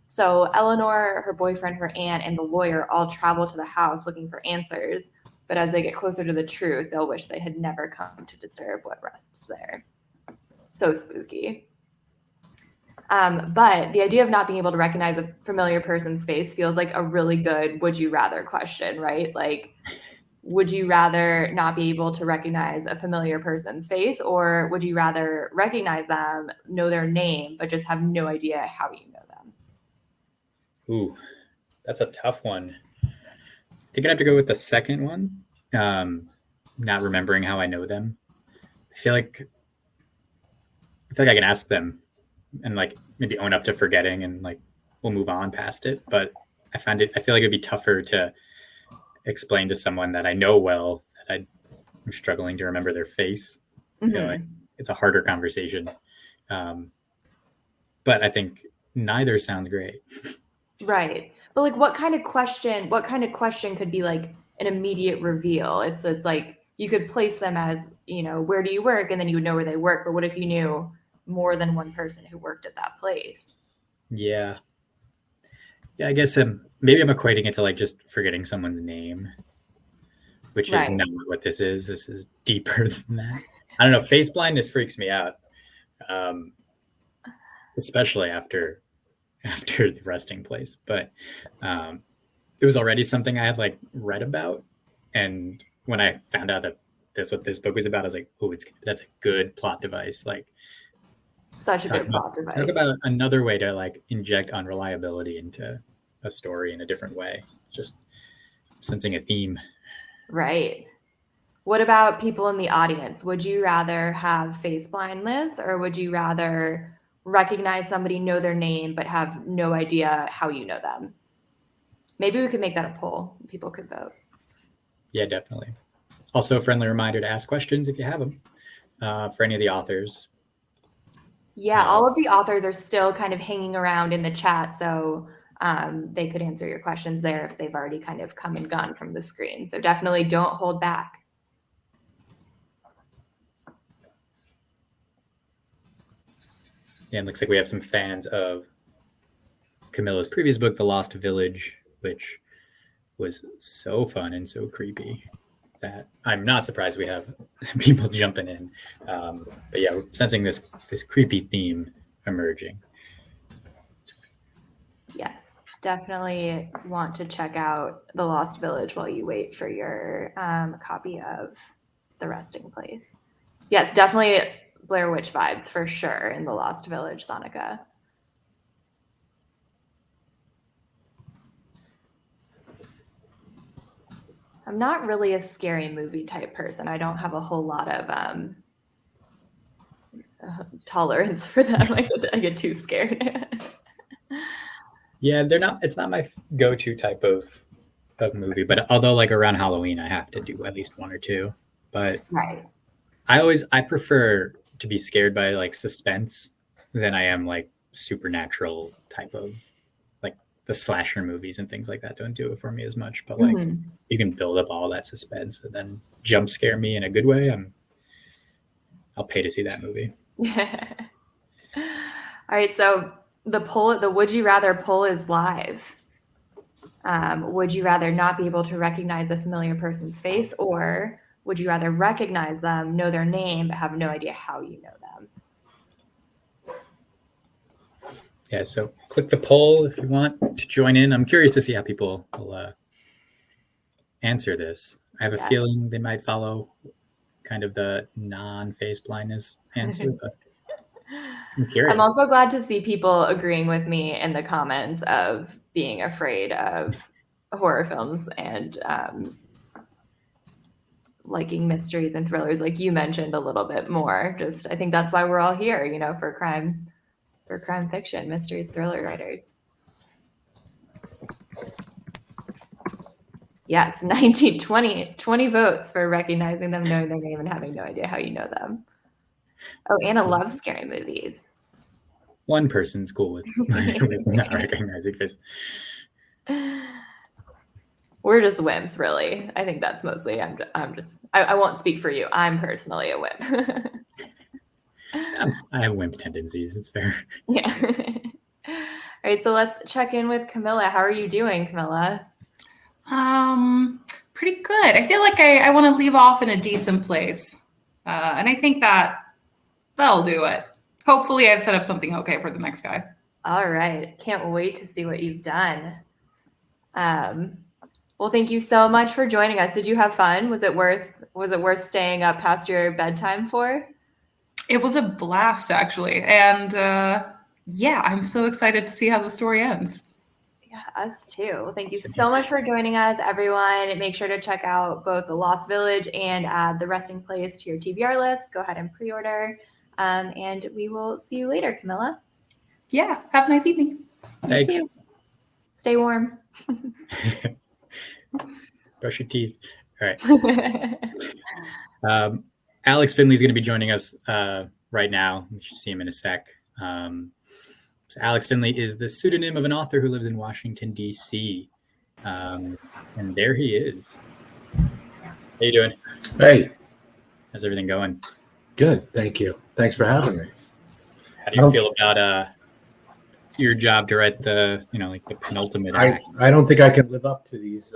So Eleanor, her boyfriend, her aunt, and the lawyer all travel to the house looking for answers. But as they get closer to the truth, they'll wish they had never come to disturb what rests there. So spooky. But the idea of not being able to recognize a familiar person's face feels like a really good would you rather question, right? Like, would you rather not be able to recognize a familiar person's face, or would you rather recognize them, know their name, but just have no idea how you know them? Ooh, that's a tough one. I think I'd have to go with the second one. Not remembering how I know them. I feel like I can ask them and like maybe own up to forgetting, and like we'll move on past it. But I feel like it'd be tougher to explain to someone that I know well that I'm struggling to remember their face. I feel like it's a harder conversation. But I think neither sounds great. Right. But like what kind of question could be like an immediate reveal? It's like you could place them as, where do you work? And then you would know where they work. But what if you knew more than one person who worked at that place? Yeah, I guess maybe I'm equating it to like just forgetting someone's name, which is not what this is. This is deeper than that. I don't know. Face blindness freaks me out, especially after The Resting Place. But it was already something I had like read about, and when I found out that that's what this book was about, I was like, oh, that's a good plot device. Like, such a good plot device. Talk about another way to like inject unreliability into a story in a different way. Just sensing a theme. Right. What about people in the audience? Would you rather have face blindness, or would you rather recognize somebody, know their name, but have no idea how you know them? Maybe we could make that a poll. People could vote. Yeah, definitely. Also, a friendly reminder to ask questions if you have them for any of the authors. Yeah, all of the authors are still kind of hanging around in the chat, so they could answer your questions there if they've already kind of come and gone from the screen. So definitely don't hold back. Yeah, it looks like we have some fans of Camilla's previous book, The Lost Village, which was so fun and so creepy that I'm not surprised we have people jumping in. But yeah, we're sensing this creepy theme emerging. Yeah, definitely want to check out The Lost Village while you wait for your copy of The Resting Place. Yes, definitely Blair Witch vibes for sure in The Lost Village, Sonica. I'm not really a scary movie type person. I don't have a whole lot of tolerance for them. I get too scared. Yeah, it's not my go-to type of movie, but although like around Halloween I have to do at least one or two. But right. I prefer to be scared by like suspense than I am like supernatural type of like the slasher movies and things like that don't do it for me as much. But like you can build up all that suspense and then jump scare me in a good way. I'll pay to see that movie. All right, so the would you rather poll is live. Would you rather not be able to recognize a familiar person's face, or would you rather recognize them, know their name, but have no idea how you know them? Yeah, so click the poll if you want to join in. I'm curious to see how people will answer this. I have a feeling they might follow kind of the non-face blindness answer, but I'm curious. I'm also glad to see people agreeing with me in the comments of being afraid of horror films and liking mysteries and thrillers, like you mentioned a little bit more. Just, I think that's why we're all here, you know, for crime fiction, mysteries, thriller writers. Yes, 20 votes for recognizing them, knowing their name, and having no idea how you know them. Oh, Anna loves scary movies. One person's cool with not recognizing face. We're just wimps, really. I think that's mostly. I won't speak for you. I'm personally a wimp. I have wimp tendencies. It's fair. Yeah. All right, so let's check in with Camilla. How are you doing, Camilla? Pretty good. I feel like I want to leave off in a decent place, and I think that'll do it. Hopefully, I've set up something okay for the next guy. All right, can't wait to see what you've done. Well, thank you so much for joining us. Did you have fun? Was it worth staying up past your bedtime for? It was a blast, actually, and yeah, I'm so excited to see how the story ends. Yeah, us too. Well, thank you so much for joining us, everyone. Make sure to check out both The Lost Village and add The Resting Place to your TBR list. Go ahead and pre-order, and we will see you later, Camilla. Yeah, have a nice evening. Thanks. You too. Stay warm. Brush your teeth. All right. Alex Finley's going to be joining us right now. We should see him in a sec. So Alex Finlay is the pseudonym of an author who lives in Washington, D.C. And there he is. How you doing? Hey. How's everything going? Good. Thank you. Thanks for having me. How do you feel about your job to write the penultimate act? I don't think I can live up to these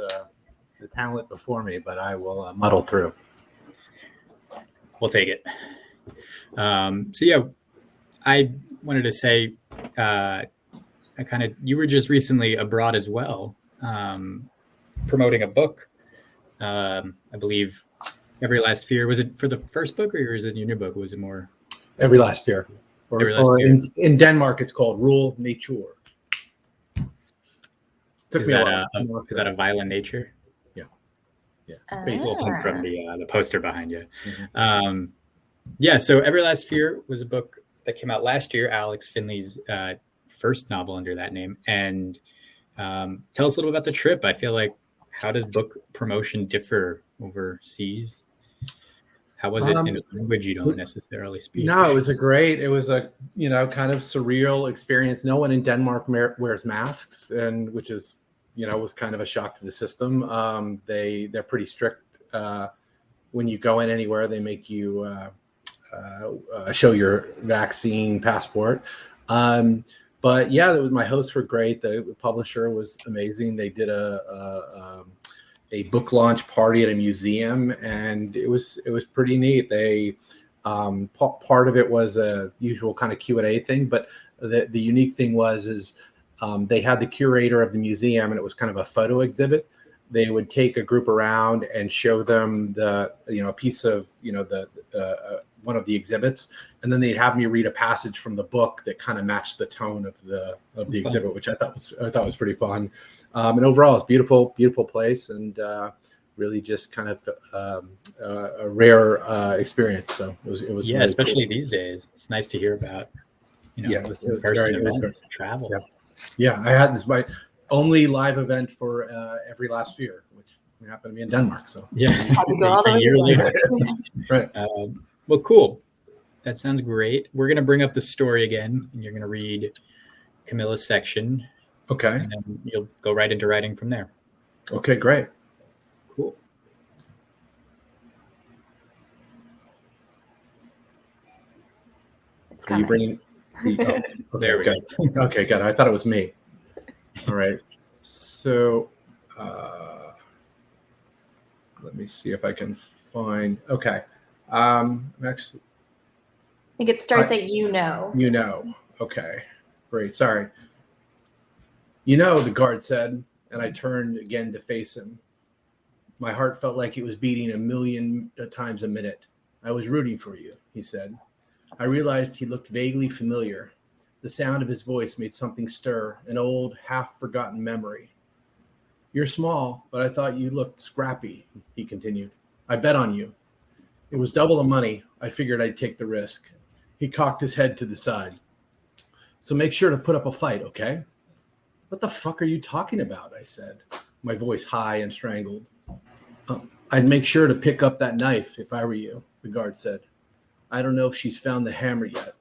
the talent before me, but I will muddle through. We'll take it. So yeah, I wanted to say, you were just recently abroad as well, promoting a book. I believe Every Last Fear. Was it for the first book, or is it your new book? Was it more? Every Last Fear. Or in Denmark, it's called Rule Nature. Is that a violent nature? Yeah. Basically from the poster behind you. Mm-hmm. So Every Last Fear was a book that came out last year, Alex Finley's first novel under that name. And tell us a little about the trip. I feel like, how does book promotion differ overseas? How was it in a language you don't necessarily speak? No, it was a kind of surreal experience. No one in Denmark wears masks, and which is, was kind of a shock to the system. They're pretty strict. When you go in anywhere, they make you show your vaccine passport. But yeah, my hosts were great. The publisher was amazing. They did a book launch party at a museum, and it was pretty neat. They part of it was a usual kind of Q&A thing, but the unique thing was they had the curator of the museum, and it was kind of a photo exhibit. They would take a group around and show them a piece of one of the exhibits, and then they'd have me read a passage from the book that kind of matched the tone of the exhibit, which I thought was pretty fun. And overall, it's beautiful place, and really just kind of a rare experience. So it was really especially cool. These days. It's nice to hear about it was travel. Yeah, I had my only live event for Every Last Fear, which happened to be in Denmark. So a year later. Right. Well, cool. That sounds great. We're going to bring up the story again, and you're going to read Camilla's section. Okay. And then you'll go right into writing from there. Okay, great. Cool. It's coming. Okay, There we good. Okay, good. I thought it was me. All right. So let me see if I can find. Okay. Actually, I think it starts at you know. you know. Okay. Great. Sorry. You know, the guard said, and I turned again to face him. My heart felt like it was beating 1,000,000 times a minute. I was rooting for you, he said. I realized he looked vaguely familiar. The sound of his voice made something stir, an old, half-forgotten memory. You're small, but I thought you looked scrappy, he continued. I bet on you. It was double the money. I figured I'd take the risk. He cocked his head to the side. So make sure to put up a fight, okay? What the fuck are you talking about? I said, my voice high and strangled. I'd make sure to pick up that knife if I were you, the guard said. I don't know if she's found the hammer yet.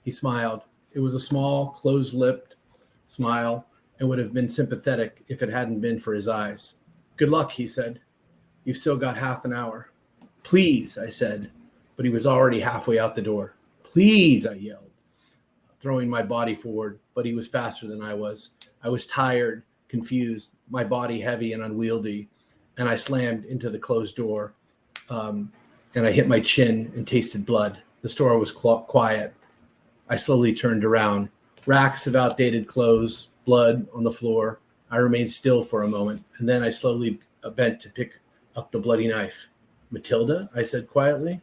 He smiled. It was a small, closed-lipped smile and would have been sympathetic if it hadn't been for his eyes. Good luck, he said. You've still got half an hour. Please, I said, but he was already halfway out the door. Please, I yelled, throwing my body forward, but he was faster than I was. I was tired, confused, my body heavy and unwieldy, and I slammed into the closed door, and I hit my chin and tasted blood. The store was quiet. I slowly turned around. Racks of outdated clothes, blood on the floor. I remained still for a moment, and then I slowly bent to pick up the bloody knife. Matilda, I said quietly.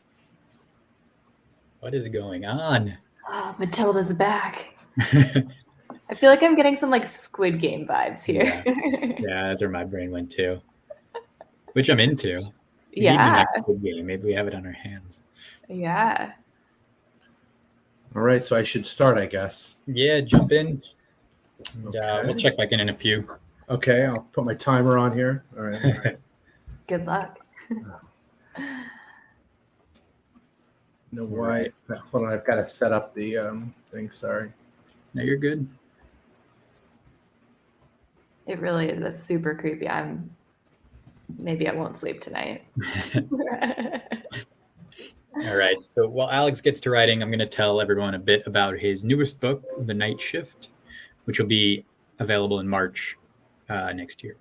What is going on? Oh, Matilda's back. I feel like I'm getting some like Squid Game vibes here. Yeah, that's where my brain went too. Which I'm into. We need the Yeah. next Squid Game. Maybe we have it on our hands. Yeah. All right, so I should start, I guess. Yeah, jump in. And, Okay. we'll check back in a few. Okay, I'll put my timer on here. All right. Good luck. No, why? Hold on, I've got to set up the thing. Sorry. No, you're good. It really is. That's super creepy. Maybe I won't sleep tonight. All right. So while Alex gets to writing, I'm going to tell everyone a bit about his newest book, The Night Shift, which will be available in March next year.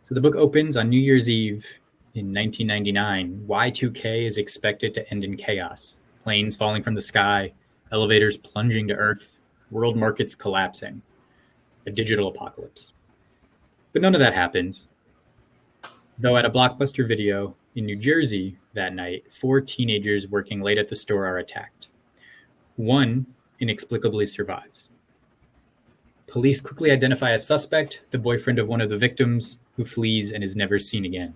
So the book opens on New Year's Eve in 1999. Y2K is expected to end in chaos. Planes falling from the sky, elevators plunging to earth, world markets collapsing. A digital apocalypse. But none of that happens. Though at a Blockbuster Video in New Jersey that night, 4 teenagers working late at the store are attacked. One inexplicably survives. Police quickly identify a suspect, the boyfriend of one of the victims, who flees and is never seen again.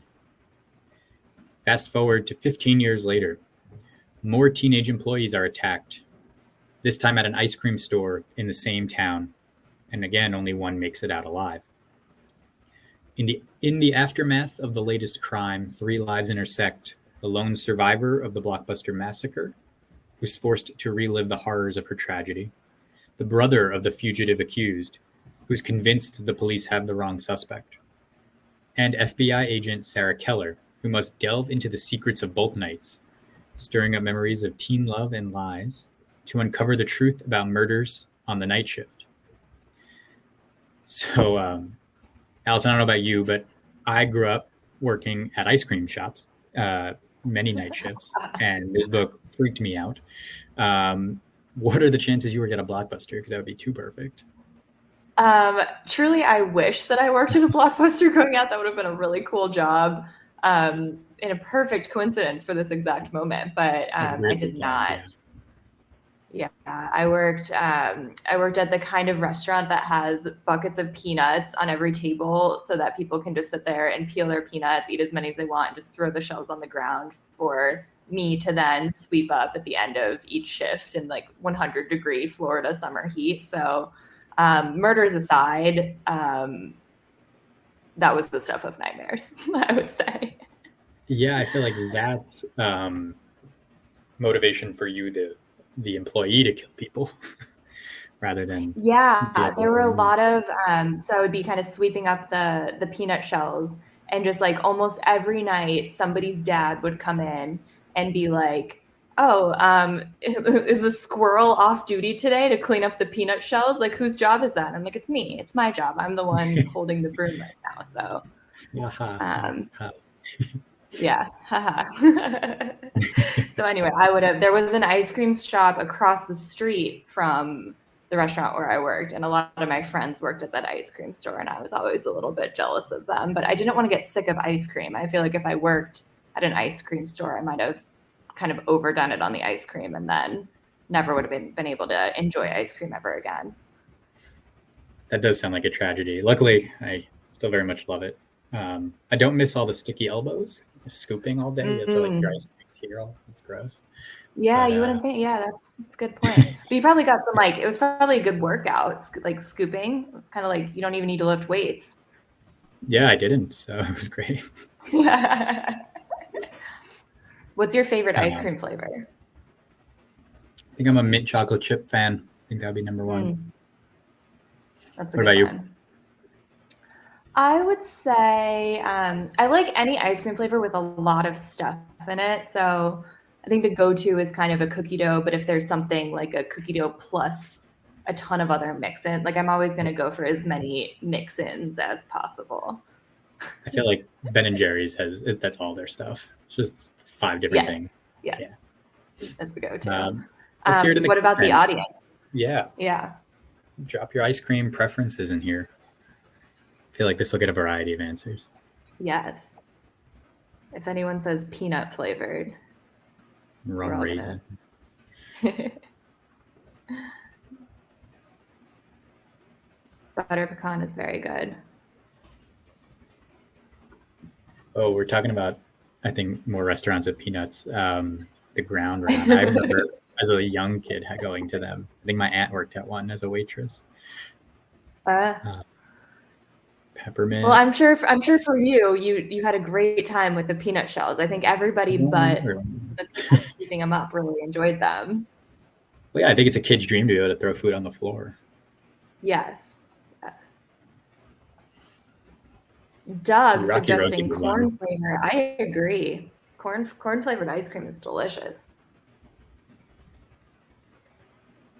Fast forward to 15 years later. More teenage employees are attacked, this time at an ice cream store in the same town. And again, only one makes it out alive. In the aftermath of the latest crime, 3 lives intersect. The lone survivor of the Blockbuster massacre, who's forced to relive the horrors of her tragedy. The brother of the fugitive accused, who's convinced the police have the wrong suspect. And FBI agent Sarah Keller, who must delve into the secrets of both nights, stirring up memories of teen love and lies, to uncover the truth about murders on the night shift. So, Allison, I don't know about you, but I grew up working at ice cream shops, many night shifts, and this book freaked me out. What are the chances you work at a Blockbuster? Because that would be too perfect. Truly, I wish that I worked at a Blockbuster growing up. That would have been a really cool job. In a perfect coincidence for this exact moment, but I did not. Yeah, I worked at the kind of restaurant that has buckets of peanuts on every table so that people can just sit there and peel their peanuts, eat as many as they want, and just throw the shells on the ground for me to then sweep up at the end of each shift in like 100-degree Florida summer heat. So murders aside, that was the stuff of nightmares, I would say. Yeah, I feel like that's motivation for you, the employee, to kill people rather than there were a lot of so I would be kind of sweeping up the peanut shells, and just like almost every night somebody's dad would come in and be like, oh, is the squirrel off duty today to clean up the peanut shells? Like, whose job is that? I'm like, it's me. It's my job. I'm the one holding the broom right now. So, yeah. So anyway, there was an ice cream shop across the street from the restaurant where I worked, and a lot of my friends worked at that ice cream store, and I was always a little bit jealous of them, but I didn't want to get sick of ice cream. I feel like if I worked at an ice cream store, I might have kind of overdone it on the ice cream and then never would have been able to enjoy ice cream ever again. That does sound like a tragedy. Luckily, I still very much love it. I don't miss all the sticky elbows, scooping all day. It's like your ice cream here. It's gross. Yeah, But, you wouldn't think. Yeah, that's a good point. But you probably got some, like, it was probably a good workout, like scooping. It's kind of like you don't even need to lift weights. Yeah, I didn't. So it was great. What's your favorite ice cream flavor? I think I'm a mint chocolate chip fan. I think that would be number one. That's a what good about one. you? I would say I like any ice cream flavor with a lot of stuff in it. So I think the go-to is kind of a cookie dough, but if there's something like a cookie dough plus a ton of other mix-in, like I'm always going to go for as many mix-ins as possible. I feel like Ben & Jerry's that's all their stuff. It's just 5 different things. Yes. Yeah. That's the go-to. Let's hear it in the what about the comments. audience? Yeah. Drop your ice cream preferences in here. I feel like this will get a variety of answers. Yes. If anyone says peanut flavored. Rum raisin. Butter pecan is very good. Oh, we're talking about, I think, more restaurants with peanuts. The Ground Round. I remember as a young kid going to them. I think my aunt worked at one as a waitress. Peppermint. Well, I'm sure for you had a great time with the peanut shells. I think everybody but the people keeping them up really enjoyed them. Well, yeah, I think it's a kid's dream to be able to throw food on the floor. Yes. Doug Rocky suggesting roasted corn flavor. I agree. Corn flavored ice cream is delicious.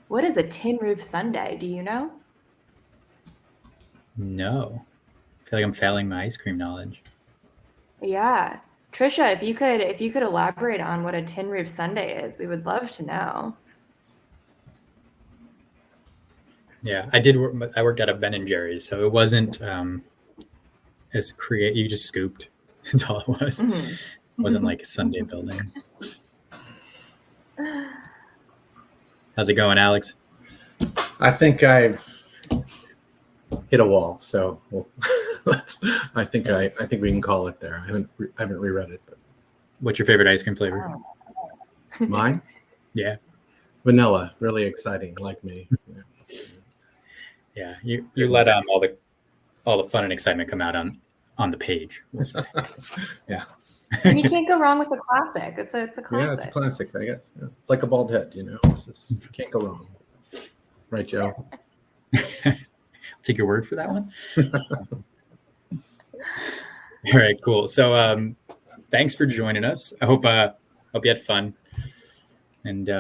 What is a tin roof sundae? Do you know? No. I feel like I'm failing my ice cream knowledge. Yeah. Trisha, if you could elaborate on what a tin roof sundae is, we would love to know. Yeah, I worked at a Ben & Jerry's, so it wasn't as creative. You just scooped. That's all it was. Mm-hmm. It wasn't like a Sunday building. How's it going, Alex? I think I've hit a wall, so I think we can call it there. I haven't reread it, but What's your favorite ice cream flavor? mine, Yeah, vanilla, really exciting, like me. yeah. You let all the fun and excitement come out on the page. We'll say. Yeah. And you can't go wrong with a classic. It's a classic. Yeah, it's a classic, I guess. Yeah. It's like a bald head, It's just, you can't go wrong. Right, Joe? Take your word for that one. All right, cool. So thanks for joining us. I hope you had fun. And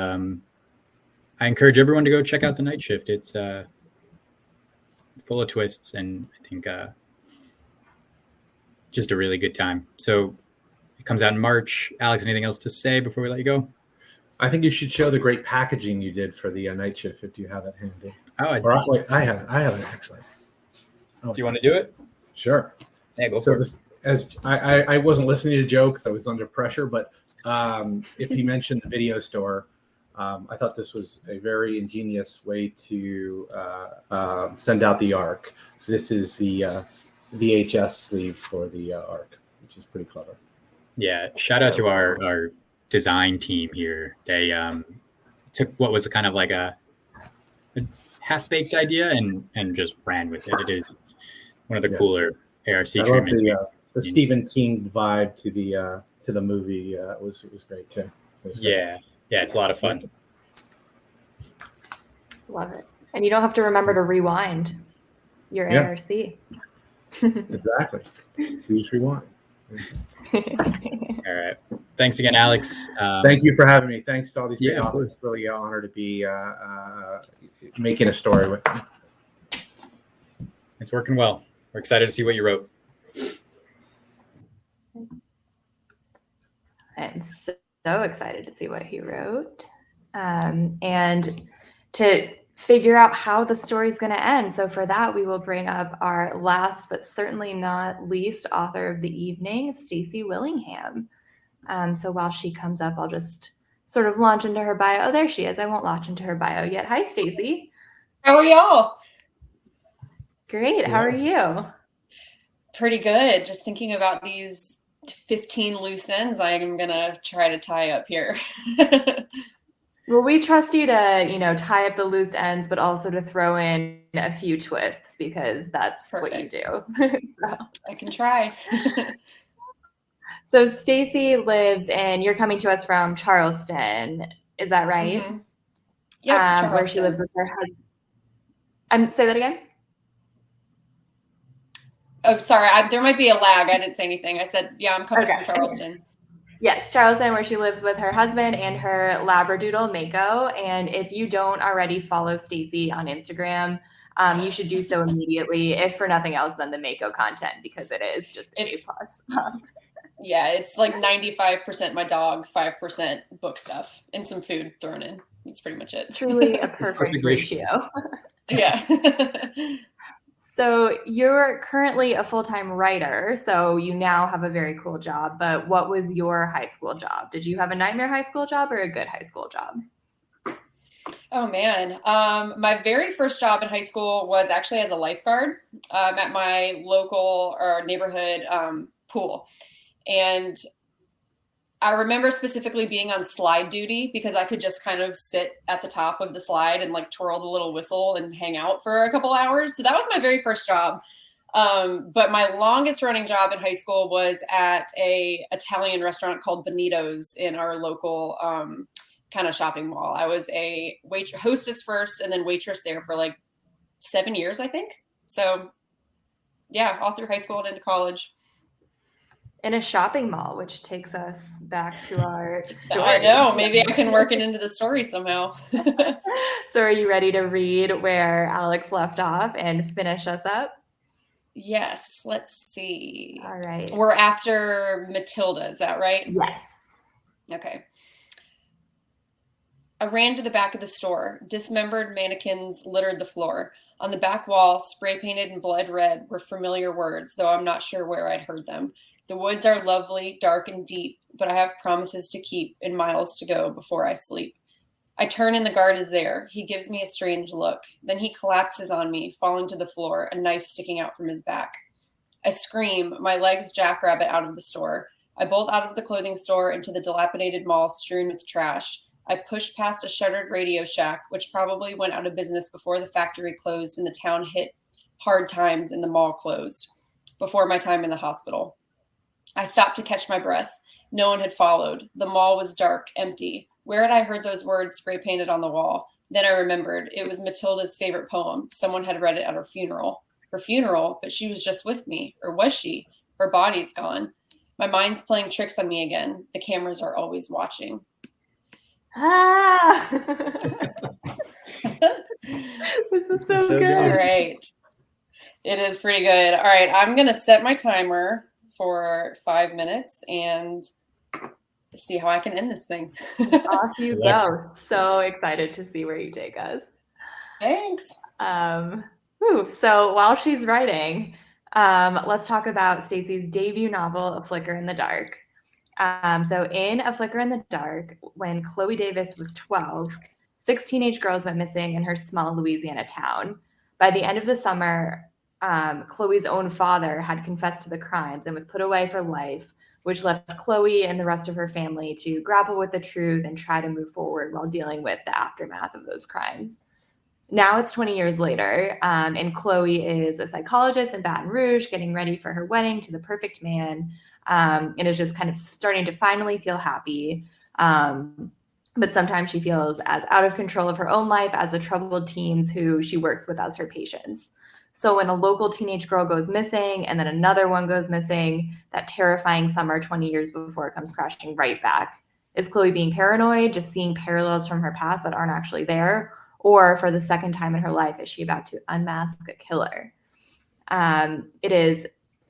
I encourage everyone to go check out The Night Shift. It's full of twists and I think just a really good time. So it comes out in March. Alex, anything else to say before we let you go? I think you should show the great packaging you did for the Night Shift if you have it handy. Oh, Wait, I have it actually. Do you want to do it? Sure. Yeah, go So for it. as I wasn't listening to Joe because I was under pressure, but if he mentioned the video store, I thought this was a very ingenious way to send out the ARC. This is the VHS sleeve for the ARC, which is pretty clever. Yeah, shout out to our design team here. They took what was kind of like a half-baked idea and just ran with it. It is one of the cooler ARC I love treatments. the Stephen King vibe to the movie. Was great too. Yeah, it's a lot of fun. Love it. And you don't have to remember to rewind your ARC. Exactly. Please rewind. All right. Thanks again, Alex. Thank you for having me. Thanks to all these great Yeah, of authors. Really an honor to be making a story with them. It's working well. We're excited to see what you wrote. I'm so excited to see what he wrote, and to figure out how the story is going to end. So for that, we will bring up our last but certainly not least author of the evening, Stacy Willingham. So while she comes up, I'll just sort of launch into her bio. Oh, there she is. I won't launch into her bio yet. Hi, Stacy. How are y'all? Great. How are you? Pretty good. Just thinking about these 15 loose ends I'm going to try to tie up here. Well, we trust you to, tie up the loose ends, but also to throw in a few twists because that's what you do. So. I can try. So Stacy lives you're coming to us from Charleston. Is that right? Mm-hmm. Yep, where she lives with her husband. Say that again. Oh, sorry. There might be a lag. I didn't say anything. I said, yeah, I'm coming from Charleston. Yes, Charleston, where she lives with her husband and her Labradoodle, Mako. And if you don't already follow Stacy on Instagram, you should do so immediately, if for nothing else than the Mako content, because it is just A+. Yeah, it's like 95% my dog, 5% book stuff, and some food thrown in. That's pretty much it. Truly a perfect ratio. Yeah. So you're currently a full-time writer, so you now have a very cool job, but what was your high school job? Did you have a nightmare high school job or a good high school job? Oh, man. My very first job in high school was actually as a lifeguard at my local or neighborhood pool. And I remember specifically being on slide duty because I could just kind of sit at the top of the slide and like twirl the little whistle and hang out for a couple hours. So that was my very first job. But my longest running job in high school was at a Italian restaurant called Benito's in our local kind of shopping mall. I was a hostess first and then waitress there for like 7 years, I think. So yeah, all through high school and into college. In a shopping mall, which takes us back to our story. I know. Maybe I can work it into the story somehow. So are you ready to read where Alex left off and finish us up? Yes. Let's see. All right. We're after Matilda. Is that right? Yes. Okay. I ran to the back of the store. Dismembered mannequins littered the floor. On the back wall, spray painted in blood red, were familiar words, though I'm not sure where I'd heard them. The woods are lovely, dark and deep, but I have promises to keep and miles to go before I sleep. I turn and the guard is there. He gives me a strange look. Then he collapses on me, falling to the floor, a knife sticking out from his back. I scream, my legs jackrabbit out of the store. I bolt out of the clothing store into the dilapidated mall strewn with trash. I push past a shuttered Radio Shack, which probably went out of business before the factory closed and the town hit hard times and the mall closed, before my time in the hospital. I stopped to catch my breath. No one had followed. The mall was dark, empty. Where had I heard those words spray painted on the wall? Then I remembered. It was Matilda's favorite poem. Someone had read it at her funeral. Her funeral, but she was just with me. Or was she? Her body's gone. My mind's playing tricks on me again. The cameras are always watching. Ah! This is so good. All right. It is pretty good. All right. I'm going to set my timer for 5 minutes and see how I can end this thing. Off you go. So excited to see where you take us. Thanks. So while she's writing, let's talk about Stacy's debut novel, A Flicker in the Dark. So in A Flicker in the Dark, when Chloe Davis was 12, 6 teenage girls went missing in her small Louisiana town. By the end of the summer, Chloe's own father had confessed to the crimes and was put away for life, which left Chloe and the rest of her family to grapple with the truth and try to move forward while dealing with the aftermath of those crimes. Now it's 20 years later, and Chloe is a psychologist in Baton Rouge, getting ready for her wedding to the perfect man, and is just kind of starting to finally feel happy. But sometimes she feels as out of control of her own life as the troubled teens who she works with as her patients. So when a local teenage girl goes missing and then another one goes missing, that terrifying summer 20 years before it comes crashing right back. Is Chloe being paranoid, just seeing parallels from her past that aren't actually there? Or for the second time in her life, is she about to unmask a killer? It is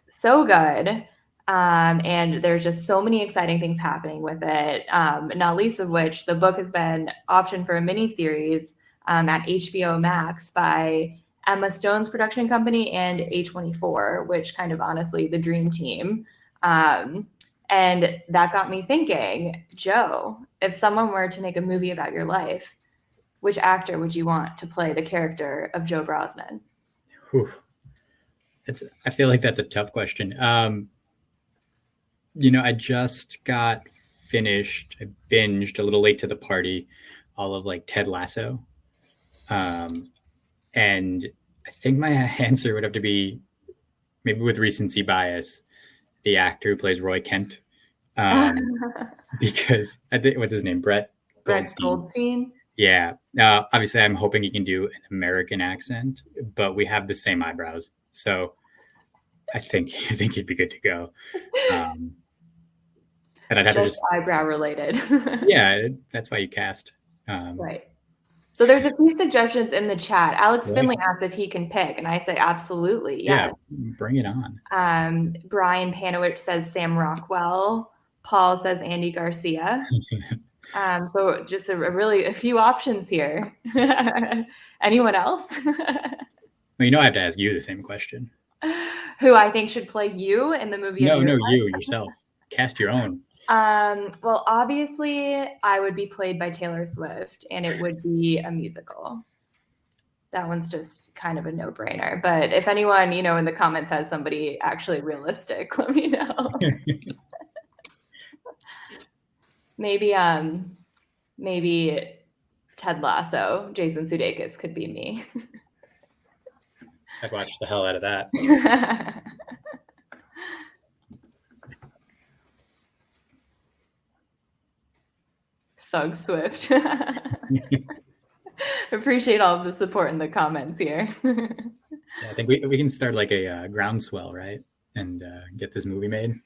so good. And there's just so many exciting things happening with it. Not least of which, the book has been optioned for a miniseries at HBO Max by Emma Stone's production company and A24, which kind of honestly the dream team. And that got me thinking, Joe, if someone were to make a movie about your life, which actor would you want to play the character of Joe Brosnan? Whew. I feel like that's a tough question. I just got finished. I binged a little late to the party, all of like Ted Lasso. And I think my answer would have to be, maybe with recency bias, the actor who plays Roy Kent. Because I think, what's his name? Brett Goldstein. Yeah. Obviously, I'm hoping he can do an American accent, but we have the same eyebrows. So I think he'd be good to go. But I'd have to just eyebrow related. Yeah, that's why you cast. Right. So there's a few suggestions in the chat. Alex Finlay asked if he can pick, and I say absolutely. Yeah, bring it on. Brian Panowich says Sam Rockwell. Paul says Andy Garcia. So just a few options here. Anyone else? Well, I have to ask you the same question. Who I think should play you in the movie? No, you yourself. Cast your own. Well, obviously, I would be played by Taylor Swift, and it would be a musical. That one's just kind of a no-brainer. But if anyone, in the comments has somebody actually realistic, let me know. Maybe Ted Lasso, Jason Sudeikis could be me. I'd watch the hell out of that. Thug Swift. Appreciate all of the support in the comments here. Yeah, I think we can start like a groundswell, right? And get this movie made.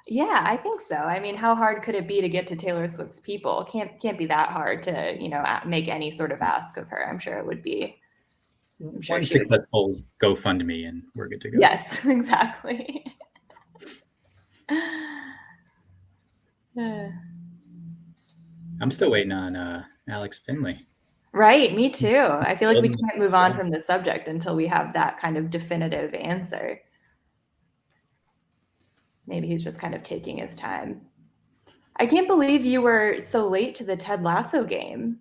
Yeah, I think so. I mean, how hard could it be to get to Taylor Swift's people? Can't be that hard to, make any sort of ask of her. I'm sure it would be. One successful GoFundMe and we're good to go. Yes, exactly. I'm still waiting on Alex Finlay. Right, me too. I feel like we can't move on from the subject until we have that kind of definitive answer. Maybe he's just kind of taking his time. I can't believe you were so late to the Ted Lasso game.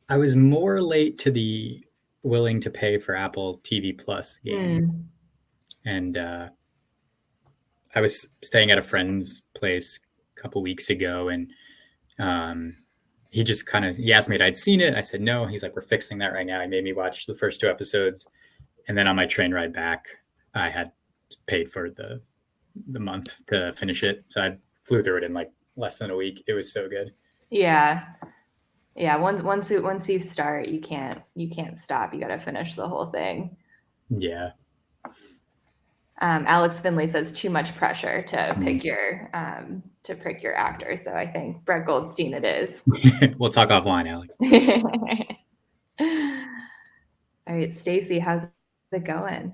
I was more late to the willing to pay for Apple TV Plus game. And I was staying at a friend's place a couple weeks ago, and he just he asked me if I'd seen it. I said no. He's like, we're fixing that right now. He made me watch the first 2 episodes, and then on my train ride back, I had paid for the month to finish it. So I flew through it in like less than a week. It was so good. Yeah. Once you start, you can't stop. You got to finish the whole thing. Yeah. Alex Finlay says too much pressure to pick your actor. So I think Brett Goldstein it is. We'll talk offline, Alex. All right, Stacy, how's it going?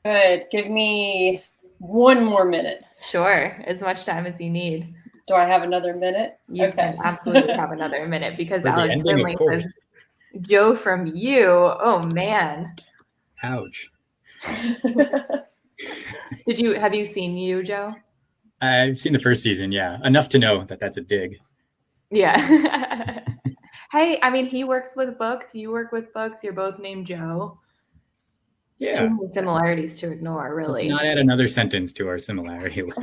Good. Give me 1 more minute. Sure, as much time as you need. Do I have another minute? You can absolutely have another minute because Alex Finlay says, Joe from you. Oh man. Ouch. Have you seen You, Joe? I've seen the first season, yeah. Enough to know that that's a dig. Yeah. Hey, I mean, he works with books. You work with books. You're both named Joe. Yeah. Too many similarities to ignore, really. Let's not add another sentence to our similarity list.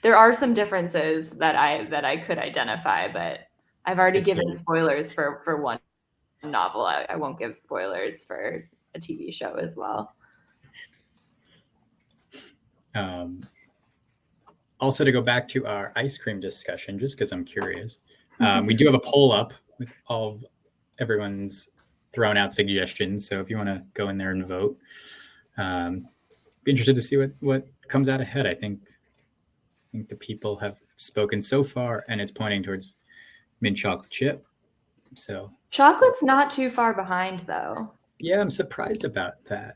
There are some differences that I could identify, but I've already given spoilers for one novel. I won't give spoilers for a TV show as well. Also, to go back to our ice cream discussion, just because I'm curious, we do have a poll up with all of everyone's thrown out suggestions. So if you want to go in there and vote, be interested to see what comes out ahead. I think the people have spoken so far, and it's pointing towards mint chocolate chip. So Chocolate's not too far behind, though. yeah, I'm surprised about that.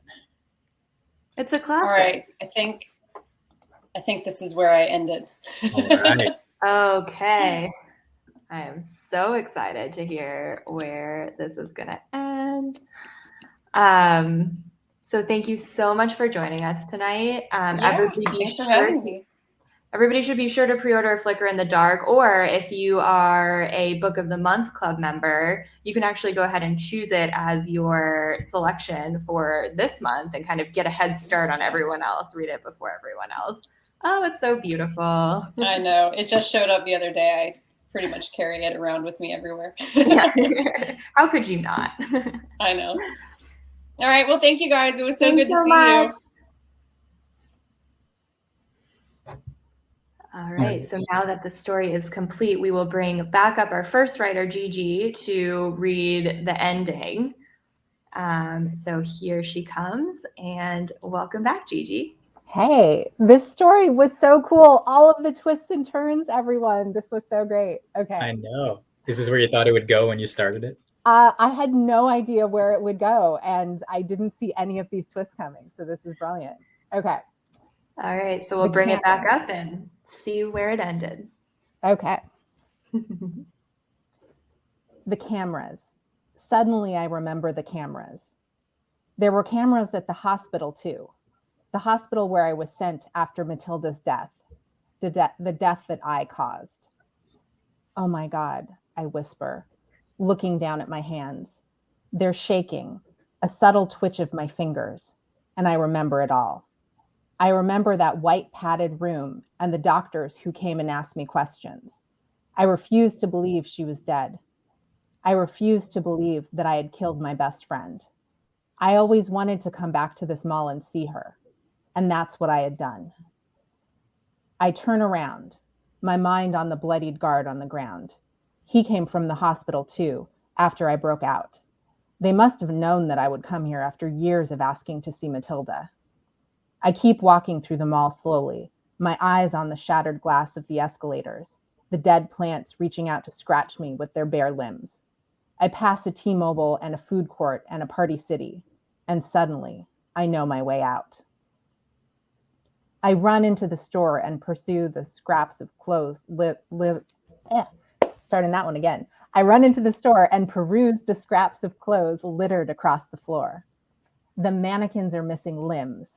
It's a classic. All right. I think this is where I ended. All right. Okay. I am so excited to hear where this is going to end. So thank you so much for joining us tonight. Everybody should be sure to pre-order Flicker in the Dark, or if you are a Book of the Month Club member, you can actually go ahead and choose it as your selection for this month and kind of get a head start on everyone else, read it before everyone else. Oh, it's so beautiful. I know. It just showed up the other day. I pretty much carry it around with me everywhere. How could you not? I know. All right. Well, thank you guys. It was so good to see much. you. All right, so now that the story is complete, we will bring back up our first writer, Gigi, to read the ending. So here she comes, and welcome back, Gigi. Hey, this story was so cool. All of the twists and turns, everyone. This was so great. Okay. I know. Is this where you thought it would go when you started it? I had no idea where it would go, and I didn't see any of these twists coming. So this is brilliant. Okay. All right, so we'll bring it back up and see where it ended. Okay. The cameras. Suddenly I remember the cameras. There were cameras at the hospital too. The hospital where I was sent after Matilda's death. The death that I caused. Oh my God, I whisper, looking down at my hands. They're shaking, a subtle twitch of my fingers, and I remember it all. I remember that white padded room and the doctors who came and asked me questions. I refused to believe she was dead. I refused to believe that I had killed my best friend. I always wanted to come back to this mall and see her, and that's what I had done. I turn around, my mind on the bloodied guard on the ground. He came from the hospital too, after I broke out. They must have known that I would come here after years of asking to see Matilda. I keep walking through the mall slowly, my eyes on the shattered glass of the escalators, the dead plants reaching out to scratch me with their bare limbs. I pass a T-Mobile and a food court and a Party City, and suddenly I know my way out. I run into the store and pursue the scraps of clothes. Starting that one again. I run into the store and peruse the scraps of clothes littered across the floor. The mannequins are missing limbs,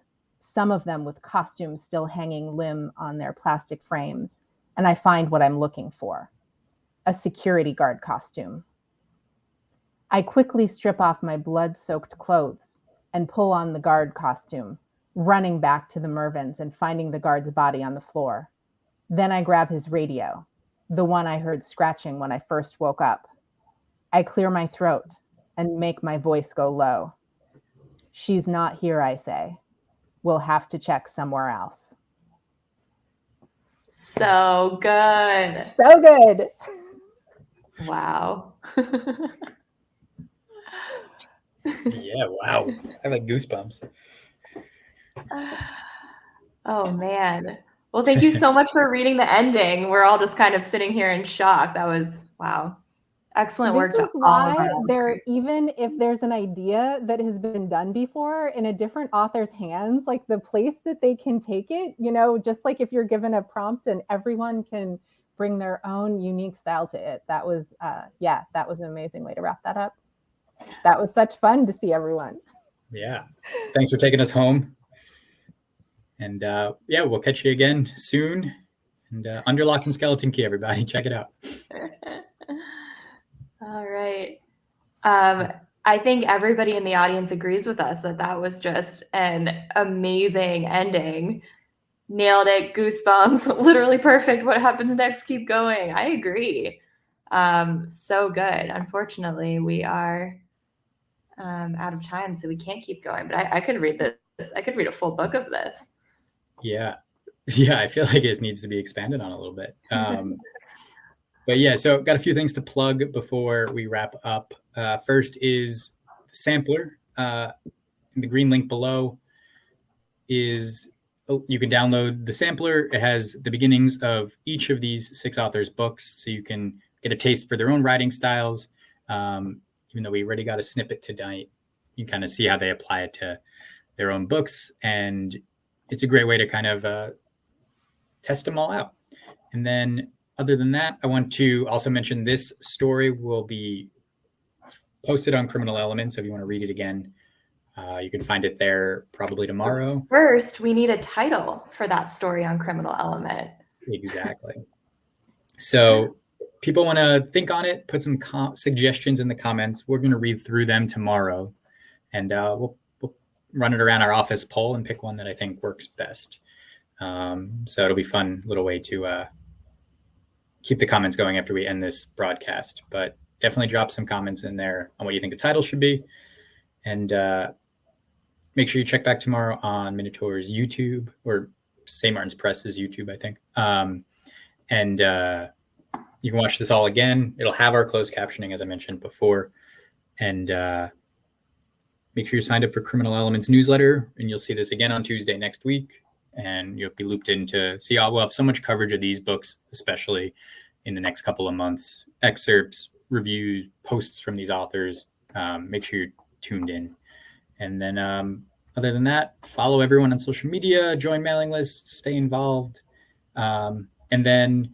some of them with costumes still hanging limb on their plastic frames, and I find what I'm looking for, a security guard costume. I quickly strip off my blood-soaked clothes and pull on the guard costume, running back to the Mervyns and finding the guard's body on the floor. Then I grab his radio, the one I heard scratching when I first woke up. I clear my throat and make my voice go low. She's not here, I say. We'll have to check somewhere else. So good. So good. Wow. Yeah, wow. I have like goosebumps. Oh, man. Well, thank you so much for reading the ending. We're all just kind of sitting here in shock. That was, wow. Excellent work to all of our even if there's an idea that has been done before in a different author's hands, like the place that they can take it, you know, just like if you're given a prompt and everyone can bring their own unique style to it. That was, that was an amazing way to wrap that up. That was such fun to see everyone. Yeah. Thanks for taking us home. And we'll catch you again soon. And Under Lock and Skeleton Key, everybody. Check it out. All right. I think everybody in the audience agrees with us that that was just an amazing ending. Nailed it. Goosebumps. Literally perfect. What happens next? Keep going. I agree. So good. Unfortunately, we are out of time, so we can't keep going. But I could read this. I could read a full book of this. Yeah. I feel like it needs to be expanded on a little bit. But But yeah, so got a few things to plug before we wrap up. First is the sampler. In the green link below is you can download the sampler. It has the beginnings of each of these 6 authors' books, so you can get a taste for their own writing styles. Even though we already got a snippet tonight, you can kind of see how they apply it to their own books, and it's a great way to kind of test them all out. And then other than that, I want to also mention this story will be posted on Criminal Element. So if you want to read it again, you can find it there probably tomorrow. First, we need a title for that story on Criminal Element. Exactly. So people want to think on it, put some suggestions in the comments. We're going to read through them tomorrow, and we'll run it around our office poll and pick one that I think works best. So it'll be a fun little way to keep the comments going after we end this broadcast. But definitely drop some comments in there on what you think the title should be. And make sure you check back tomorrow on Minotaur's YouTube, or St. Martin's Press's YouTube, I think. And you can watch this all again. It'll have our closed captioning, as I mentioned before. And make sure you're signed up for Criminal Elements newsletter, and you'll see this again on Tuesday next week. And you'll be looped in to see how we'll have so much coverage of these books, especially in the next couple of months. Excerpts, reviews, posts from these authors. Make sure you're tuned in. And then other than that, follow everyone on social media, join mailing lists, stay involved. And then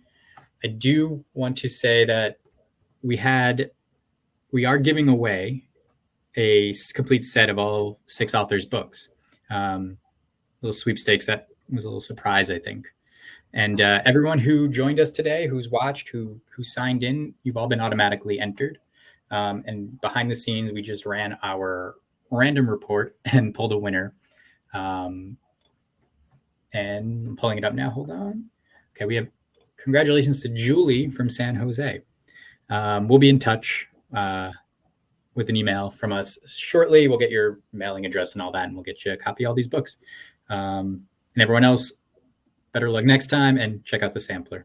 I do want to say that we are giving away a complete set of all 6 authors' books. Little sweepstakes. That was a little surprise, I think. And everyone who joined us today, who's watched, who signed in, you've all been automatically entered. And behind the scenes, we just ran our random report and pulled a winner. And I'm pulling it up now. Hold on. Okay, we have congratulations to Julie from San Jose. We'll be in touch with an email from us shortly. We'll get your mailing address and all that, and we'll get you a copy of all these books. And everyone else, better luck next time, and check out the sampler.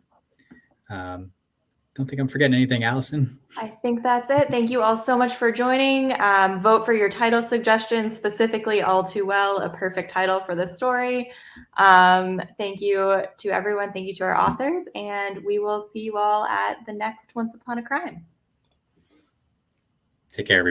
Don't think I'm forgetting anything, Allison. I think that's it. Thank you all so much for joining. Vote for your title suggestions, specifically All Too Well, a perfect title for this story. Thank you to everyone. Thank you to our authors, and we will see you all at the next Once Upon a Crime. Take care, everybody.